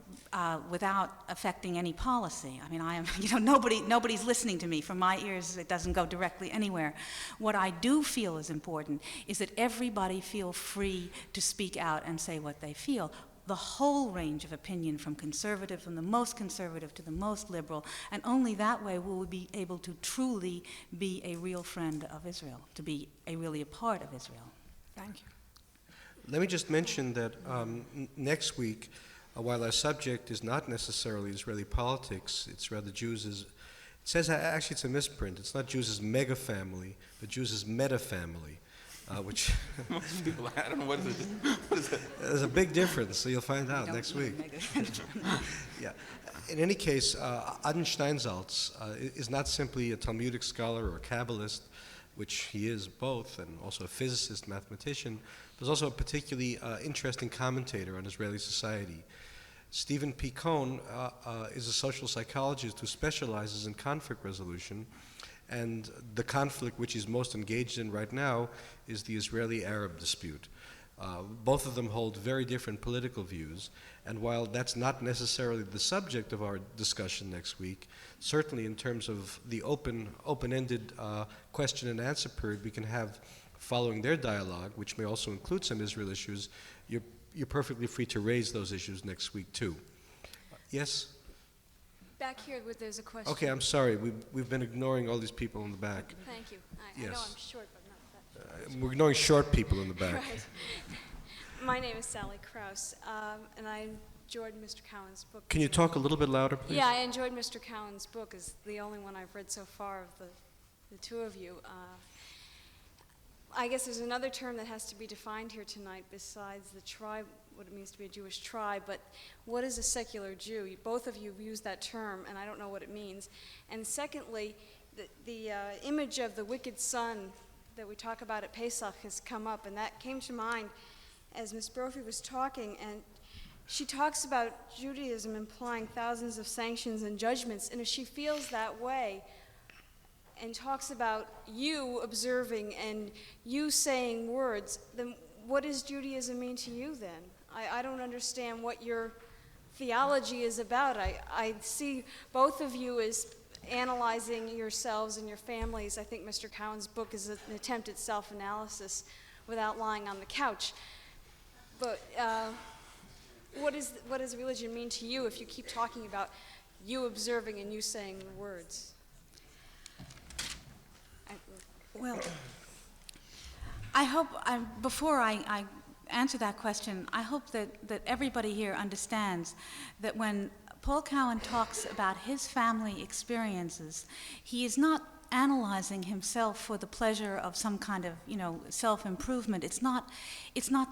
without affecting any policy. I mean, I am, nobody's listening to me. From my ears, it doesn't go directly anywhere. What I do feel is important is that everybody feel free to speak out and say what they feel. The whole range of opinion, from the most conservative to the most liberal, and only that way will we be able to truly be a real friend of Israel, to be really a part of Israel.
Thank you.
Let me just mention that next week, while our subject is not necessarily Israeli politics, it's rather Jews as, it says, actually it's a misprint, it's not Jews as mega family, but Jews as meta family. Which
most people, I don't know what is it.
There's a big difference, so you'll find out next week. Yeah. In any case, Adin Steinsaltz is not simply a Talmudic scholar or a Kabbalist, which he is both, and also a physicist, mathematician, but is also a particularly interesting commentator on Israeli society. Stephen P. Cohen is a social psychologist who specializes in conflict resolution, and the conflict which he's most engaged in right now is the Israeli-Arab dispute. Both of them hold very different political views, and while that's not necessarily the subject of our discussion next week, certainly in terms of the open-ended question and answer period we can have following their dialogue, which may also include some Israel issues, you're perfectly free to raise those issues next week too. Yes?
Back here, there's a question.
Okay, I'm sorry. We've been ignoring all these people in the back.
Thank you. I know I'm short, but not that.
We're ignoring short people in the back.
Right. My name is Sally Krause, and I enjoyed Mr. Cowan's book.
Can you talk a little bit louder, please?
Yeah, I enjoyed Mr. Cowan's book. It's the only one I've read so far of the two of you. I guess there's another term that has to be defined here tonight besides the tribe, what it means to be a Jewish tribe, but what is a secular Jew? Both of you have used that term, and I don't know what it means. And secondly, the image of the wicked son that we talk about at Pesach has come up, and that came to mind as Ms. Brophy was talking, and she talks about Judaism implying thousands of sanctions and judgments, and if she feels that way and talks about you observing and you saying words, then what does Judaism mean to you then? I don't understand what your theology is about. I see both of you as analyzing yourselves and your families. I think Mr. Cowan's book is an attempt at self-analysis without lying on the couch. But what does religion mean to you if you keep talking about you observing and you saying the words?
Well, I hope, before I answer that question, I hope that everybody here understands that when Paul Cowan talks about his family experiences, he is not analyzing himself for the pleasure of some kind of, self-improvement. It's not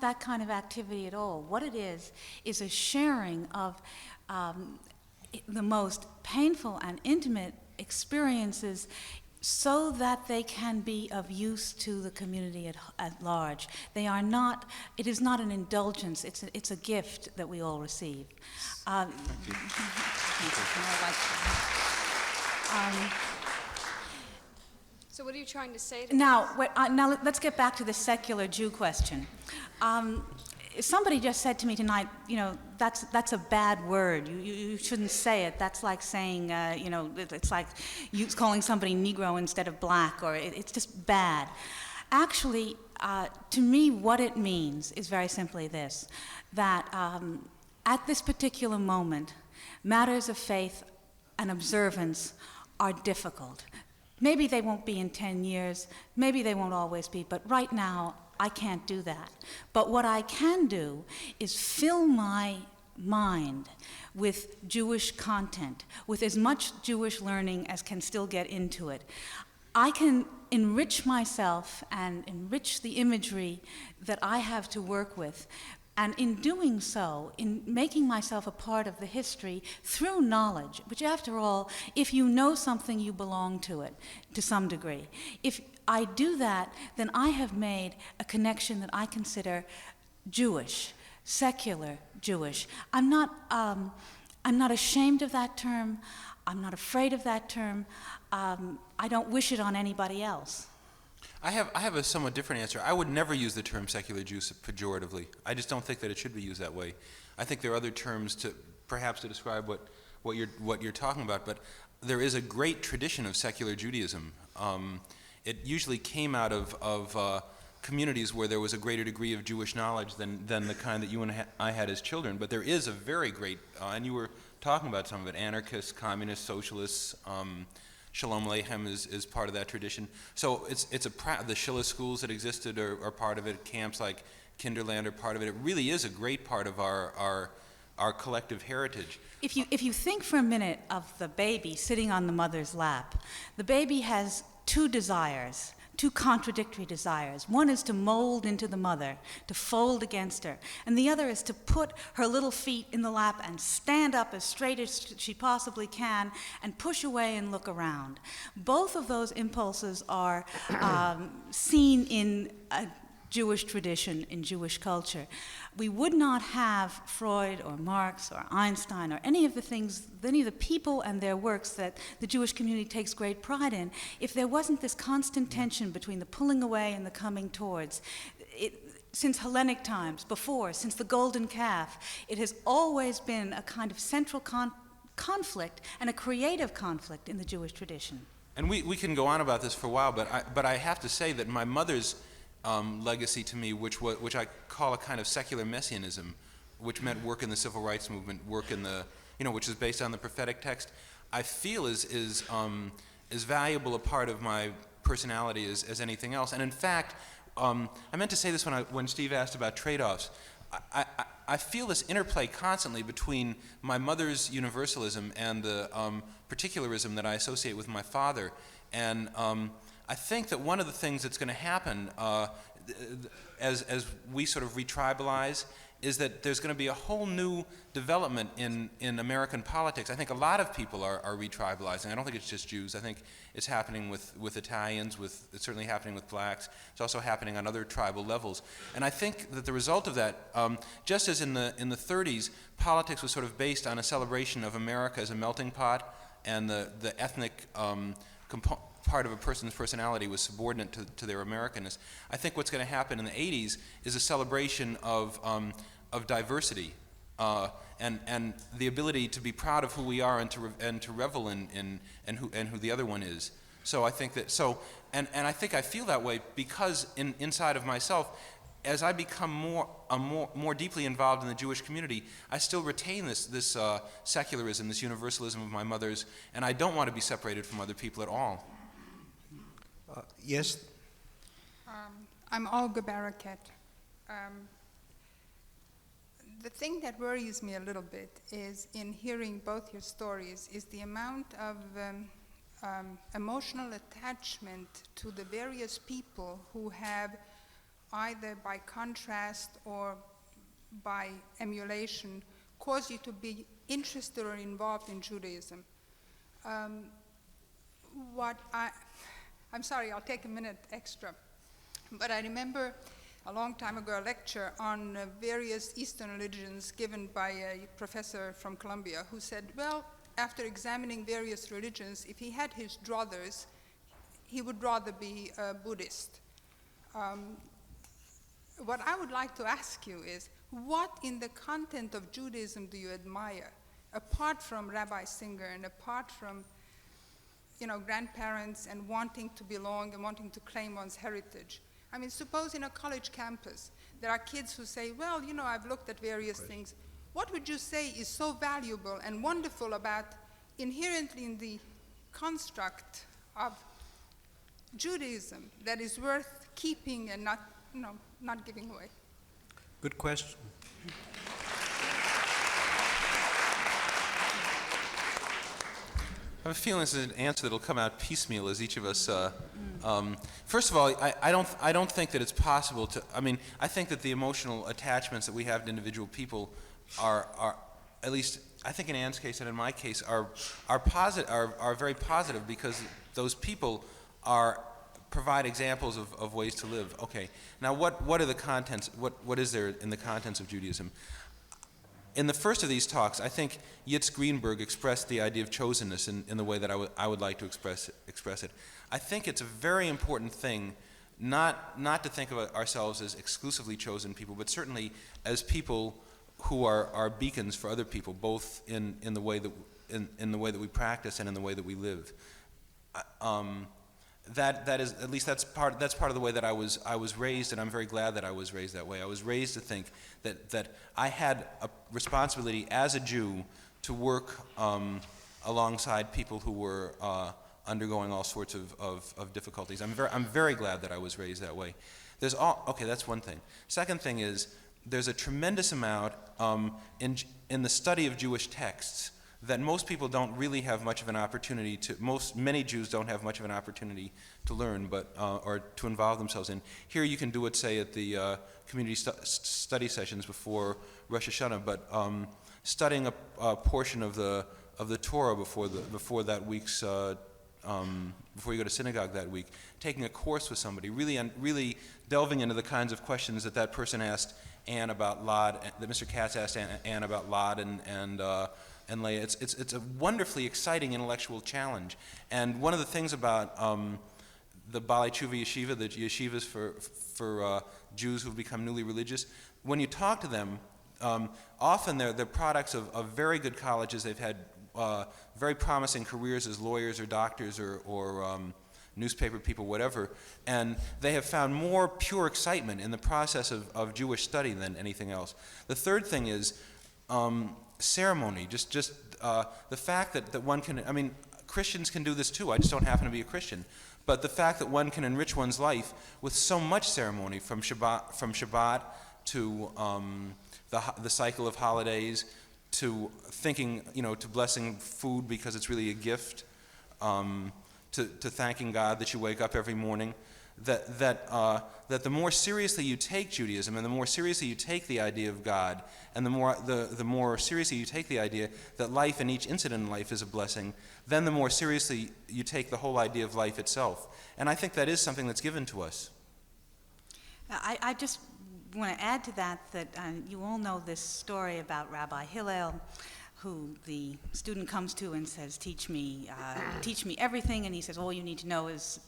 that kind of activity at all. What it is a sharing of the most painful and intimate experiences so that they can be of use to the community at large. They are not, it is not an indulgence, it's a gift that we all receive.
So what are you trying to say to
now let's get back to the secular Jew question. Somebody just said to me tonight, that's a bad word. You shouldn't say it. That's like saying, it's like you calling somebody Negro instead of black, or it's just bad. Actually, to me, what it means is very simply this, that at this particular moment, matters of faith and observance are difficult. Maybe they won't be in 10 years, maybe they won't always be, but right now, I can't do that. But what I can do is fill my mind with Jewish content, with as much Jewish learning as can still get into it. I can enrich myself and enrich the imagery that I have to work with. And in doing so, in making myself a part of the history through knowledge, which after all, if you know something, you belong to it to some degree. If I do that, then I have made a connection that I consider Jewish, secular Jewish. I'm not ashamed of that term. I'm not afraid of that term. I don't wish it on anybody else.
I have a somewhat different answer. I would never use the term secular Jew pejoratively. I just don't think that it should be used that way. I think there are other terms perhaps to describe what you're talking about, but there is a great tradition of secular Judaism. It usually came out of communities where there was a greater degree of Jewish knowledge than the kind that you and I had as children. But there is a very great, and you were talking about some of it, anarchists, communists, socialists. Shalom Aleichem is part of that tradition. So the Shilla schools that existed are part of it. Camps like Kinderland are part of it. It really is a great part of our collective heritage.
If you think for a minute of the baby sitting on the mother's lap, the baby has two desires. two contradictory desires. One is to mold into the mother, to fold against her, and the other is to put her little feet in the lap and stand up as straight as she possibly can and push away and look around. Both of those impulses are seen in a Jewish tradition, in Jewish culture. We would not have Freud or Marx or Einstein or any of the people and their works that the Jewish community takes great pride in if there wasn't this constant tension between the pulling away and the coming towards. Since Hellenic times, since the Golden Calf, it has always been a kind of central conflict and a creative conflict in the Jewish tradition.
And we can go on about this for a while, but I have to say that my mother's legacy to me, which I call a kind of secular messianism, which meant work in the civil rights movement, work in the, which is based on the prophetic text, I feel is valuable a part of my personality as anything else. And in fact, I meant to say this when Steve asked about trade-offs. I feel this interplay constantly between my mother's universalism and the particularism that I associate with my father. And I think that one of the things that's going to happen as we sort of retribalize is that there's going to be a whole new development in American politics. I think a lot of people are retribalizing. I don't think it's just Jews. I think it's happening with Italians, it's certainly happening with blacks. It's also happening on other tribal levels. And I think that the result of that, just as in the 30s, politics was sort of based on a celebration of America as a melting pot, and the ethnic part of a person's personality was subordinate to their Americanness. I think what's going to happen in the 80s is a celebration of diversity and the ability to be proud of who we are and to revel in who the other one is. So I think that and I think I feel that way because inside of myself, as I become more deeply involved in the Jewish community, I still retain this secularism, this universalism of my mother's, and I don't want to be separated from other people at all.
Yes?
I'm Olga Barakat. The thing that worries me a little bit is, in hearing both your stories, is the amount of emotional attachment to the various people who have, either by contrast or by emulation, caused you to be interested or involved in Judaism. I'm sorry, I'll take a minute extra. But I remember a long time ago a lecture on various Eastern religions given by a professor from Columbia who said, well, after examining various religions, if he had his druthers, he would rather be a Buddhist. What I would like to ask you is, what in the content of Judaism do you admire, apart from Rabbi Singer and apart from grandparents and wanting to belong and wanting to claim one's heritage? I mean, suppose in a college campus, there are kids who say, well, I've looked at various things. What would you say is so valuable and wonderful about inherently in the construct of Judaism that is worth keeping and not giving away?
Good question.
I have a feeling this is an answer that will come out piecemeal as each of us. First of all, I don't think that it's possible to. I mean, I think that the emotional attachments that we have to individual people are at least, I think in Anne's case and in my case, are very positive because those people provide examples of ways to live. Okay, now what are the contents? What is there in the contents of Judaism? In the first of these talks, I think Yitz Greenberg expressed the idea of chosenness in the way that I would like to express it. I think it's a very important thing not to think of ourselves as exclusively chosen people, but certainly as people who are beacons for other people, both in the way that we practice and in the way that we live. That is, at least that's part of the way that I was raised, and I'm very glad that I was raised that way. I was raised to think that I had a responsibility as a Jew to work alongside people who were undergoing all sorts of difficulties. I'm very glad that I was raised that way. Okay, that's one thing. Second thing is there's a tremendous amount in the study of Jewish texts that most people don't really have much of an opportunity to, many Jews don't have much of an opportunity to learn, or to involve themselves in. Here you can do it, say, at the community study sessions before Rosh Hashanah, but studying a portion of the Torah before that week's before you go to synagogue that week, taking a course with somebody, really delving into the kinds of questions that person asked Anne about Lod, that Mr. Katz asked Anne about Lod and Leah. It's a wonderfully exciting intellectual challenge. And one of the things about the Baalei Tshuva Yeshiva, the yeshivas for Jews who've become newly religious, when you talk to them, often they're products of very good colleges. They've had very promising careers as lawyers or doctors or newspaper people, whatever, and they have found more pure excitement in the process of Jewish study than anything else. The third thing is ceremony, just the fact that one can, I mean, Christians can do this too, I just don't happen to be a Christian, but the fact that one can enrich one's life with so much ceremony, from Shabbat to the cycle of holidays, to thinking, to blessing food because it's really a gift, to thanking God that you wake up every morning, that the more seriously you take Judaism, and the more seriously you take the idea of God, and the more seriously you take the idea that life and each incident in life is a blessing, then the more seriously you take the whole idea of life itself. And I think that is something that's given to us.
I just want to add to that you all know this story about Rabbi Hillel, who the student comes to and says, teach me everything, and he says, all you need to know is,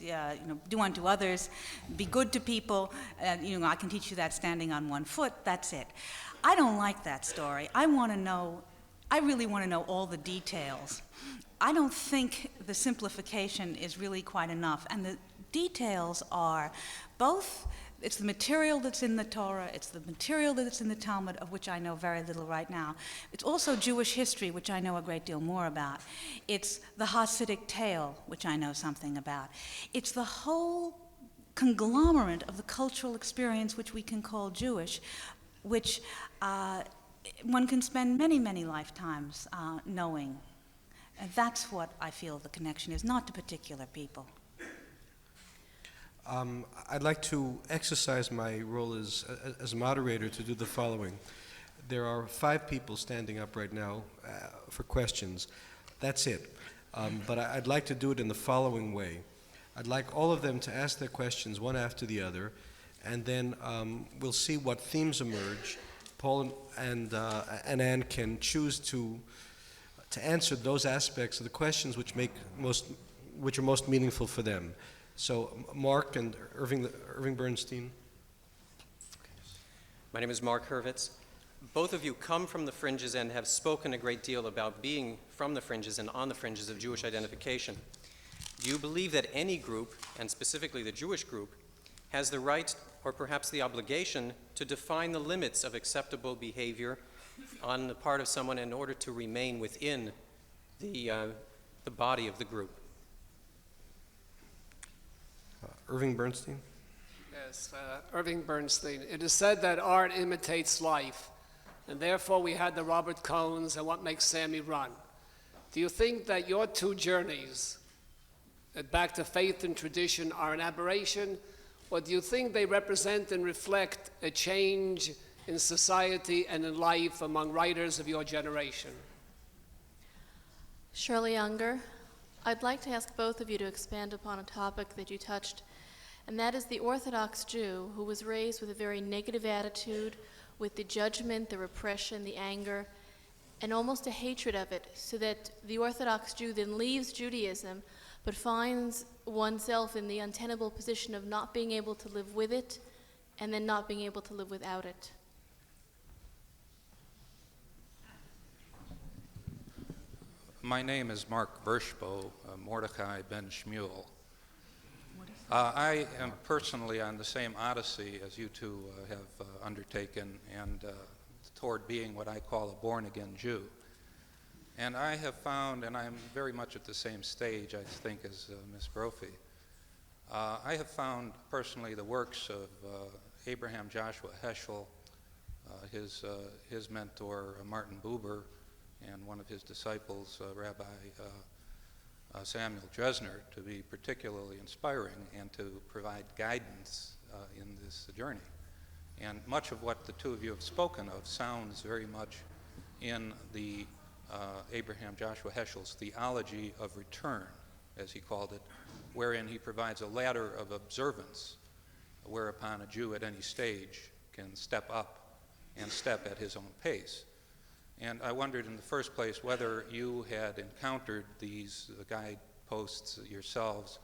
do unto others, be good to people, I can teach you that standing on one foot, that's it. I don't like that story. I really want to know all the details. I don't think the simplification is really quite enough, and the details are both, it's the material that's in the Torah, it's the material that's in the Talmud, of which I know very little right now. It's also Jewish history, which I know a great deal more about. It's the Hasidic tale, which I know something about. It's the whole conglomerate of the cultural experience which we can call Jewish, which one can spend many, many lifetimes knowing. And that's what I feel the connection is, not to particular people.
I'd like to exercise my role as moderator to do the following. There are 5 people standing up right now for questions. That's it. But I'd like to do it in the following way. I'd like all of them to ask their questions one after the other, and then we'll see what themes emerge. Paul and Anne can choose to answer those aspects of the questions which are most meaningful for them. So Mark and Irving Bernstein.
My name is Mark Hurwitz. Both of you come from the fringes and have spoken a great deal about being from the fringes and on the fringes of Jewish identification. Do you believe that any group, and specifically the Jewish group, has the right or perhaps the obligation to define the limits of acceptable behavior on the part of someone in order to remain within the body of the group?
Irving Bernstein.
Yes, Irving Bernstein. It is said that art imitates life, and therefore we had the Robert Cohens and What Makes Sammy Run. Do you think that your 2 journeys back to faith and tradition are an aberration, or do you think they represent and reflect a change in society and in life among writers of your generation?
Shirley Unger, I'd like to ask both of you to expand upon a topic that you touched, and that is the Orthodox Jew who was raised with a very negative attitude, with the judgment, the repression, the anger, and almost a hatred of it, so that the Orthodox Jew then leaves Judaism but finds oneself in the untenable position of not being able to live with it and then not being able to live without it.
My name is Mark Bershbo, Mordechai Ben Shmuel. I am personally on the same odyssey as you two have undertaken, and toward being what I call a born-again Jew. And I have found, and I'm very much at the same stage, I think, as Ms. Roiphe, I have found personally the works of Abraham Joshua Heschel, his mentor Martin Buber, and one of his disciples, Rabbi Samuel Dresner, to be particularly inspiring and to provide guidance in this journey. And much of what the two of you have spoken of sounds very much in the Abraham Joshua Heschel's theology of return, as he called it, wherein he provides a ladder of observance whereupon a Jew at any stage can step up and step at his own pace. And I wondered in the first place whether you had encountered these guideposts yourselves,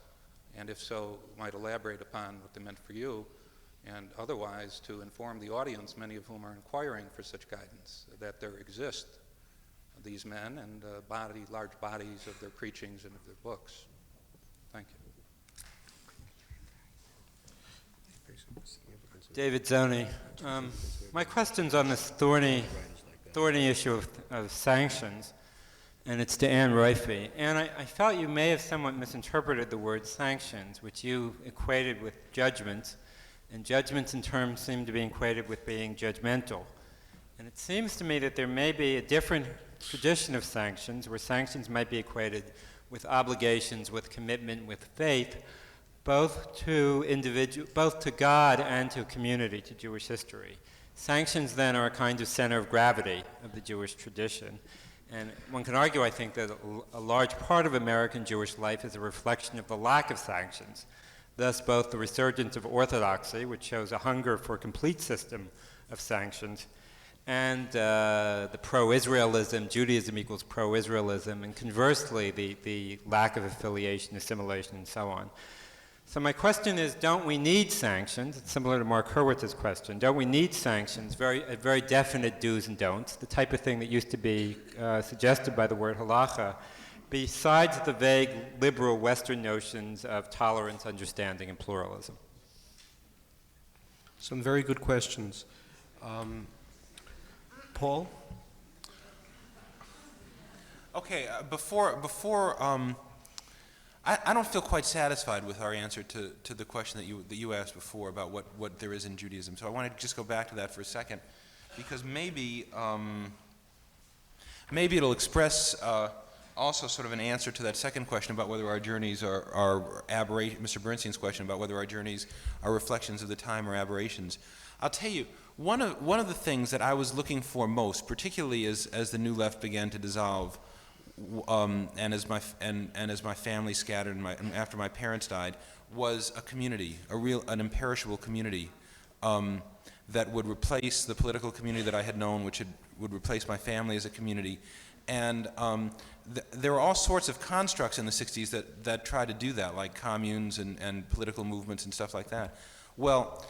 and if so, might elaborate upon what they meant for you, and otherwise to inform the audience, many of whom are inquiring for such guidance, that there exist these men and large bodies of their preachings and of their books. Thank you.
David Zoni. My question's on this thorny issue of sanctions, and it's to Anne Roiphe. And I felt you may have somewhat misinterpreted the word sanctions, which you equated with judgments, and judgments in terms seem to be equated with being judgmental. And it seems to me that there may be a different tradition of sanctions, where sanctions might be equated with obligations, with commitment, with faith, both to God and to community, to Jewish history. Sanctions then are a kind of center of gravity of the Jewish tradition. And one can argue, I think, that a large part of American Jewish life is a reflection of the lack of sanctions. Thus, both the resurgence of orthodoxy, which shows a hunger for a complete system of sanctions, and the pro-Israelism, Judaism equals pro-Israelism, and conversely, the lack of affiliation, assimilation, and so on. So my question is, don't we need sanctions? It's similar to Mark Hurwitz's question. Don't we need sanctions, very definite do's and don'ts, the type of thing that used to be suggested by the word halacha, besides the vague liberal Western notions of tolerance, understanding, and pluralism?
Some very good questions. Paul?
Okay, I don't feel quite satisfied with our answer to the question that you asked before about what there is in Judaism. So I want to just go back to that for a second, because maybe it'll express also sort of an answer to that second question about whether our journeys are aberration. Mr. Bernstein's question about whether our journeys are reflections of the time or aberrations. I'll tell you, one of the things that I was looking for most, particularly as the New Left began to dissolve, and as my family scattered and after my parents died, was a community, an imperishable community that would replace the political community that I had known, which would replace my family as a community. And there were all sorts of constructs in the 60s that tried to do that, like communes and political movements and stuff like that. Well,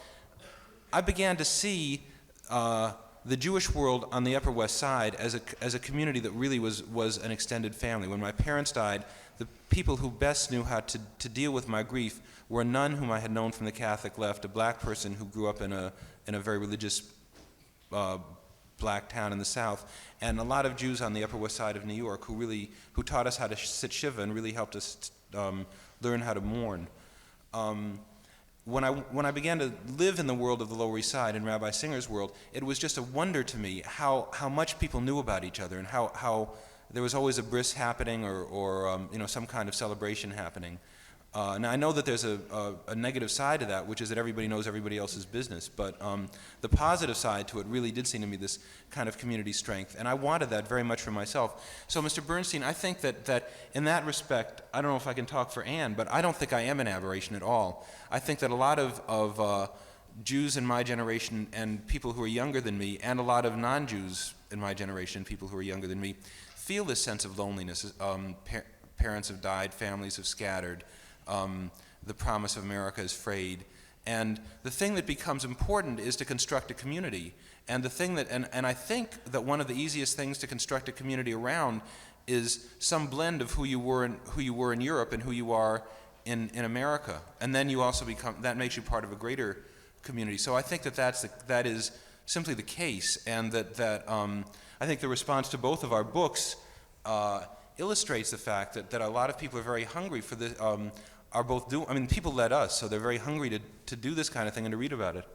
I began to see the Jewish world on the Upper West Side as a community that really was an extended family. When my parents died, the people who best knew how to deal with my grief were a nun whom I had known from the Catholic left, a black person who grew up in a very religious black town in the South, and a lot of Jews on the Upper West Side of New York who taught us how to sit Shiva and really helped us learn how to mourn. When I began to live in the world of the Lower East Side, in Rabbi Singer's world, it was just a wonder to me how much people knew about each other, and how there was always a bris happening or some kind of celebration happening. Now I know that there's a negative side to that, which is that everybody knows everybody else's business, but the positive side to it really did seem to me this kind of community strength, and I wanted that very much for myself. So Mr. Bernstein, I think that in that respect, I don't know if I can talk for Anne, but I don't think I am an aberration at all. I think that a lot of Jews in my generation and people who are younger than me, and a lot of non-Jews in my generation, people who are younger than me, feel this sense of loneliness. Parents have died, families have scattered. The promise of America is frayed. And the thing that becomes important is to construct a community. And the thing that, and I think that one of the easiest things to construct a community around is some blend of who you were in Europe and who you are in America. And then you also that makes you part of a greater community. So I think that is simply the case, and that I think the response to both of our books illustrates the fact that a lot of people are very hungry for this. People led us, so they're very hungry to do this kind of thing and to read about it.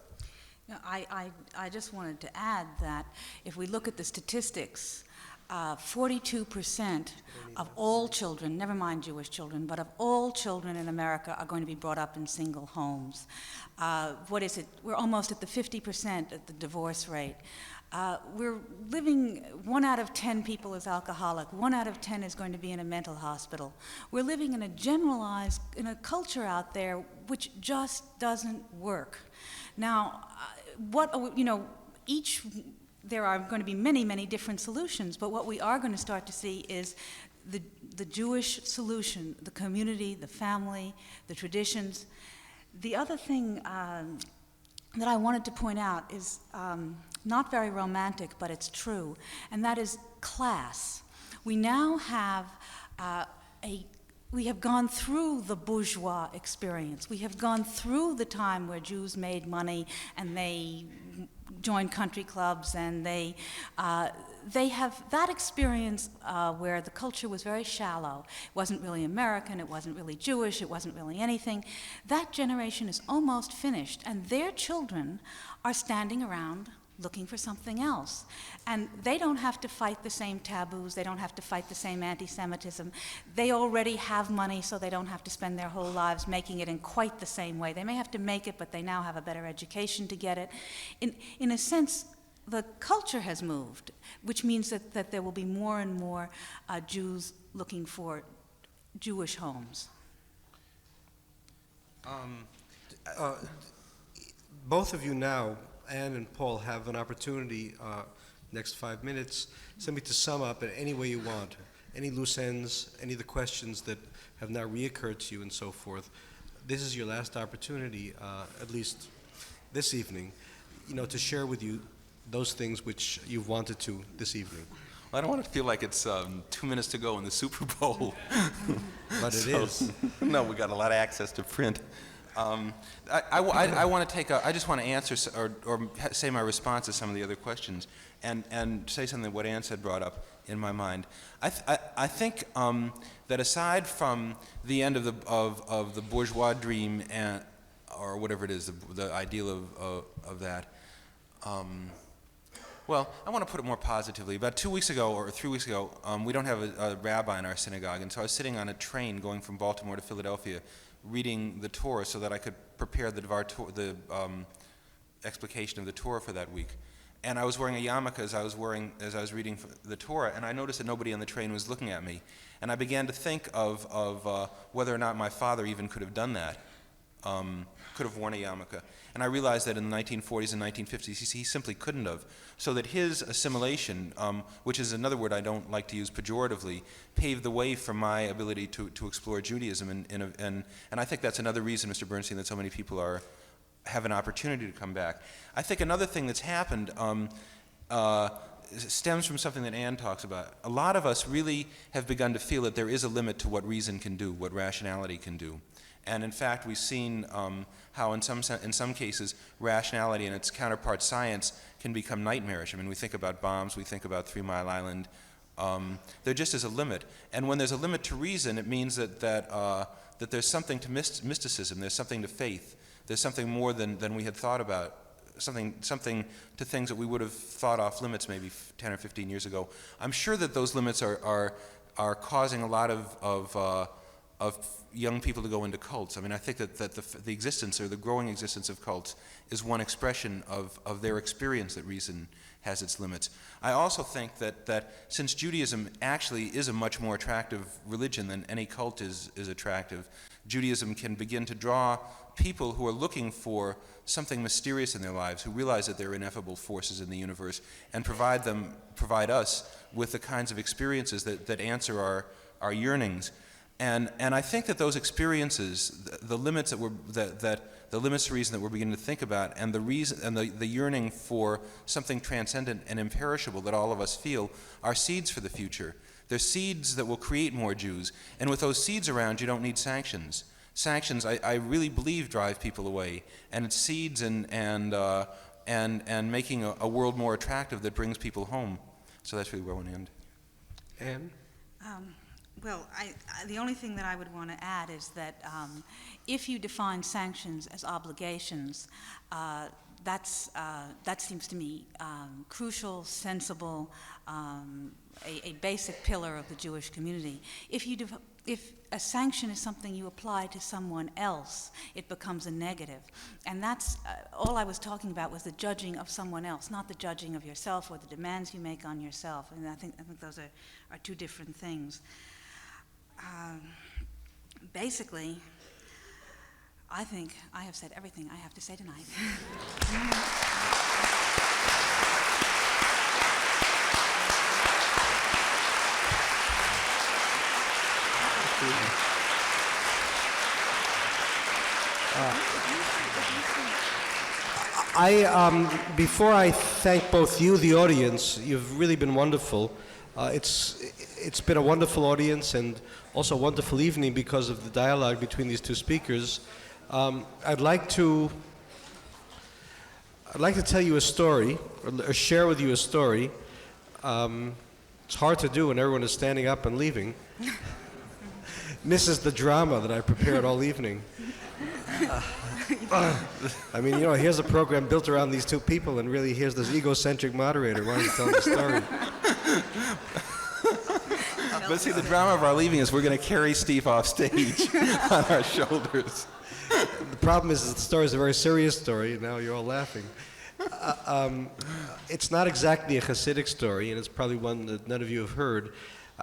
I just wanted to add that if we look at the statistics, 42% of all children, never mind Jewish children, but of all children in America are going to be brought up in single homes. What is it? We're almost at the 50% at the divorce rate. We're living, 1 out of 10 people is alcoholic, 1 out of 10 is going to be in a mental hospital. We're living in in a culture out there which just doesn't work. Now, there are going to be many, many different solutions, but what we are going to start to see is the Jewish solution, the community, the family, the traditions. The other thing that I wanted to point out is not very romantic, but it's true, and that is class. We now have we have gone through the bourgeois experience. We have gone through the time where Jews made money and they joined country clubs, and they have that experience where the culture was very shallow. It wasn't really American, it wasn't really Jewish, it wasn't really anything. That generation is almost finished, and their children are standing around looking for something else. And they don't have to fight the same taboos, they don't have to fight the same anti-Semitism. They already have money, so they don't have to spend their whole lives making it in quite the same way. They may have to make it, but they now have a better education to get it. In a sense, the culture has moved, which means that there will be more and more Jews looking for Jewish homes.
Both of you now, Anne and Paul, have an opportunity next 5 minutes, simply to sum up in any way you want, any loose ends, any of the questions that have now reoccurred to you and so forth. This is your last opportunity, at least this evening, to share with you those things which you've wanted to this evening.
Well, I don't want to feel like it's 2 minutes to go in the Super Bowl.
But it is.
No, we got a lot of access to print. I want to I just want to answer or say my response to some of the other questions and say something what Ann said brought up in my mind. I think that aside from the end of the bourgeois dream or whatever it is, the ideal of that, well, I want to put it more positively. About 2 weeks ago or 3 weeks ago, we don't have a rabbi in our synagogue, and so I was sitting on a train going from Baltimore to Philadelphia, reading the Torah so that I could prepare the explication of the Torah for that week. And I was wearing a yarmulke as I was reading the Torah, and I noticed that nobody on the train was looking at me. And I began to think of whether or not my father even could have done that, could have worn a yarmulke. And I realized that in the 1940s and 1950s, he simply couldn't have. So that his assimilation, which is another word I don't like to use pejoratively, paved the way for my ability to explore Judaism. And I think that's another reason, Mr. Bernstein, that so many people have an opportunity to come back. I think another thing that's happened stems from something that Ann talks about. A lot of us really have begun to feel that there is a limit to what reason can do, what rationality can do. And in fact, we've seen how in some cases, rationality and its counterpart science can become nightmarish. I mean, we think about bombs, we think about 3 Mile Island. There just is a limit. And when there's a limit to reason, it means that there's something to mysticism, there's something to faith, there's something more than we had thought about, something to things that we would have thought off limits maybe 10 or 15 years ago. I'm sure that those limits are causing a lot of young people to go into cults. I mean, I think that the existence or the growing existence of cults is one expression of their experience that reason has its limits. I also think that since Judaism actually is a much more attractive religion than any cult is attractive, Judaism can begin to draw people who are looking for something mysterious in their lives, who realize that there are ineffable forces in the universe, and provide us with the kinds of experiences that answer our yearnings. And I think that those experiences, the limits the limits to reason that we're beginning to think about, and the reason and the yearning for something transcendent and imperishable that all of us feel, are seeds for the future. They're seeds that will create more Jews. And with those seeds around, you don't need sanctions. Sanctions, I really believe, drive people away. And it's seeds and making a world more attractive that brings people home. So that's really where I want to end.
Anne?
Well, the only thing that I would want to add is that if you define sanctions as obligations, that seems to me crucial, sensible, a basic pillar of the Jewish community. If a sanction is something you apply to someone else, it becomes a negative. And that's, all I was talking about was the judging of someone else, not the judging of yourself or the demands you make on yourself. And I think those are two different things. Basically, I think I have said everything I have to say tonight.
Before I thank both you, the audience, you've really been wonderful. It's been a wonderful audience and also a wonderful evening because of the dialogue between these two speakers. I'd like to tell you a story, or share with you a story. It's hard to do when everyone is standing up and leaving. Misses the drama that I prepared all evening. I mean, here's a program built around these two people, and really here's this egocentric moderator wanting to tell the story.
But see, the drama of our leaving is we're going to carry Steve off stage on our shoulders.
The problem is that the story is a very serious story, and now you're all laughing. It's not exactly a Hasidic story, and it's probably one that none of you have heard.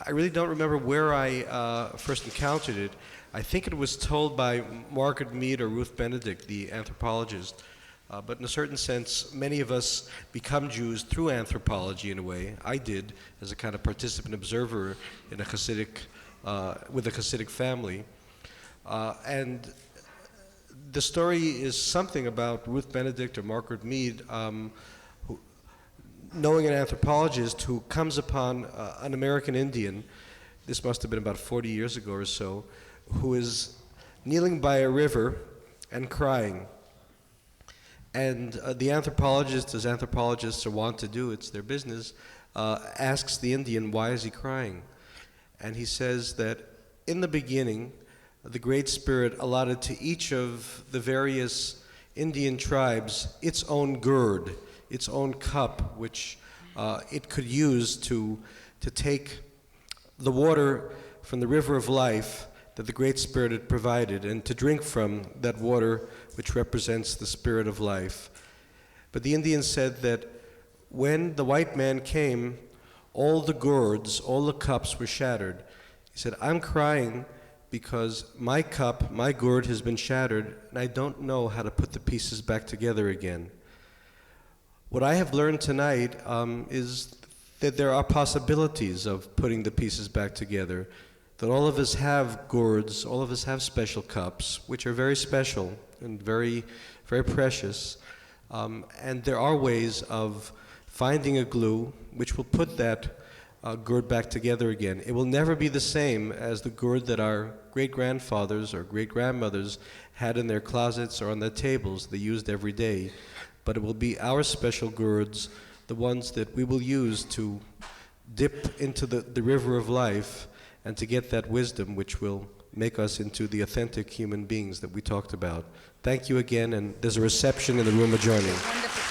I really don't remember where I first encountered it. I think it was told by Margaret Mead or Ruth Benedict, the anthropologist. But in a certain sense, many of us become Jews through anthropology in a way. I did, as a kind of participant observer in a Hasidic, with a Hasidic family. And the story is something about Ruth Benedict or Margaret Mead, knowing an anthropologist who comes upon an American Indian, this must have been about 40 years ago or so, who is kneeling by a river and crying. And the anthropologist, as anthropologists are wont to do, it's their business, asks the Indian, why is he crying? And he says that in the beginning, the Great Spirit allotted to each of the various Indian tribes its own gourd, its own cup, which it could use to take the water from the river of life that the Great Spirit had provided, and to drink from that water which represents the Spirit of life. But the Indians said that when the white man came, all the gourds, all the cups were shattered. He said, I'm crying because my cup, my gourd has been shattered, and I don't know how to put the pieces back together again. What I have learned tonight is that there are possibilities of putting the pieces back together, that all of us have gourds, all of us have special cups, which are very special and very, very precious. And there are ways of finding a glue which will put that gourd back together again. It will never be the same as the gourd that our great-grandfathers or great-grandmothers had in their closets or on their tables they used every day. But it will be our special gourds, the ones that we will use to dip into the river of life and to get that wisdom which will make us into the authentic human beings that we talked about. Thank you again, and there's a reception in the room adjoining.
Wonderful.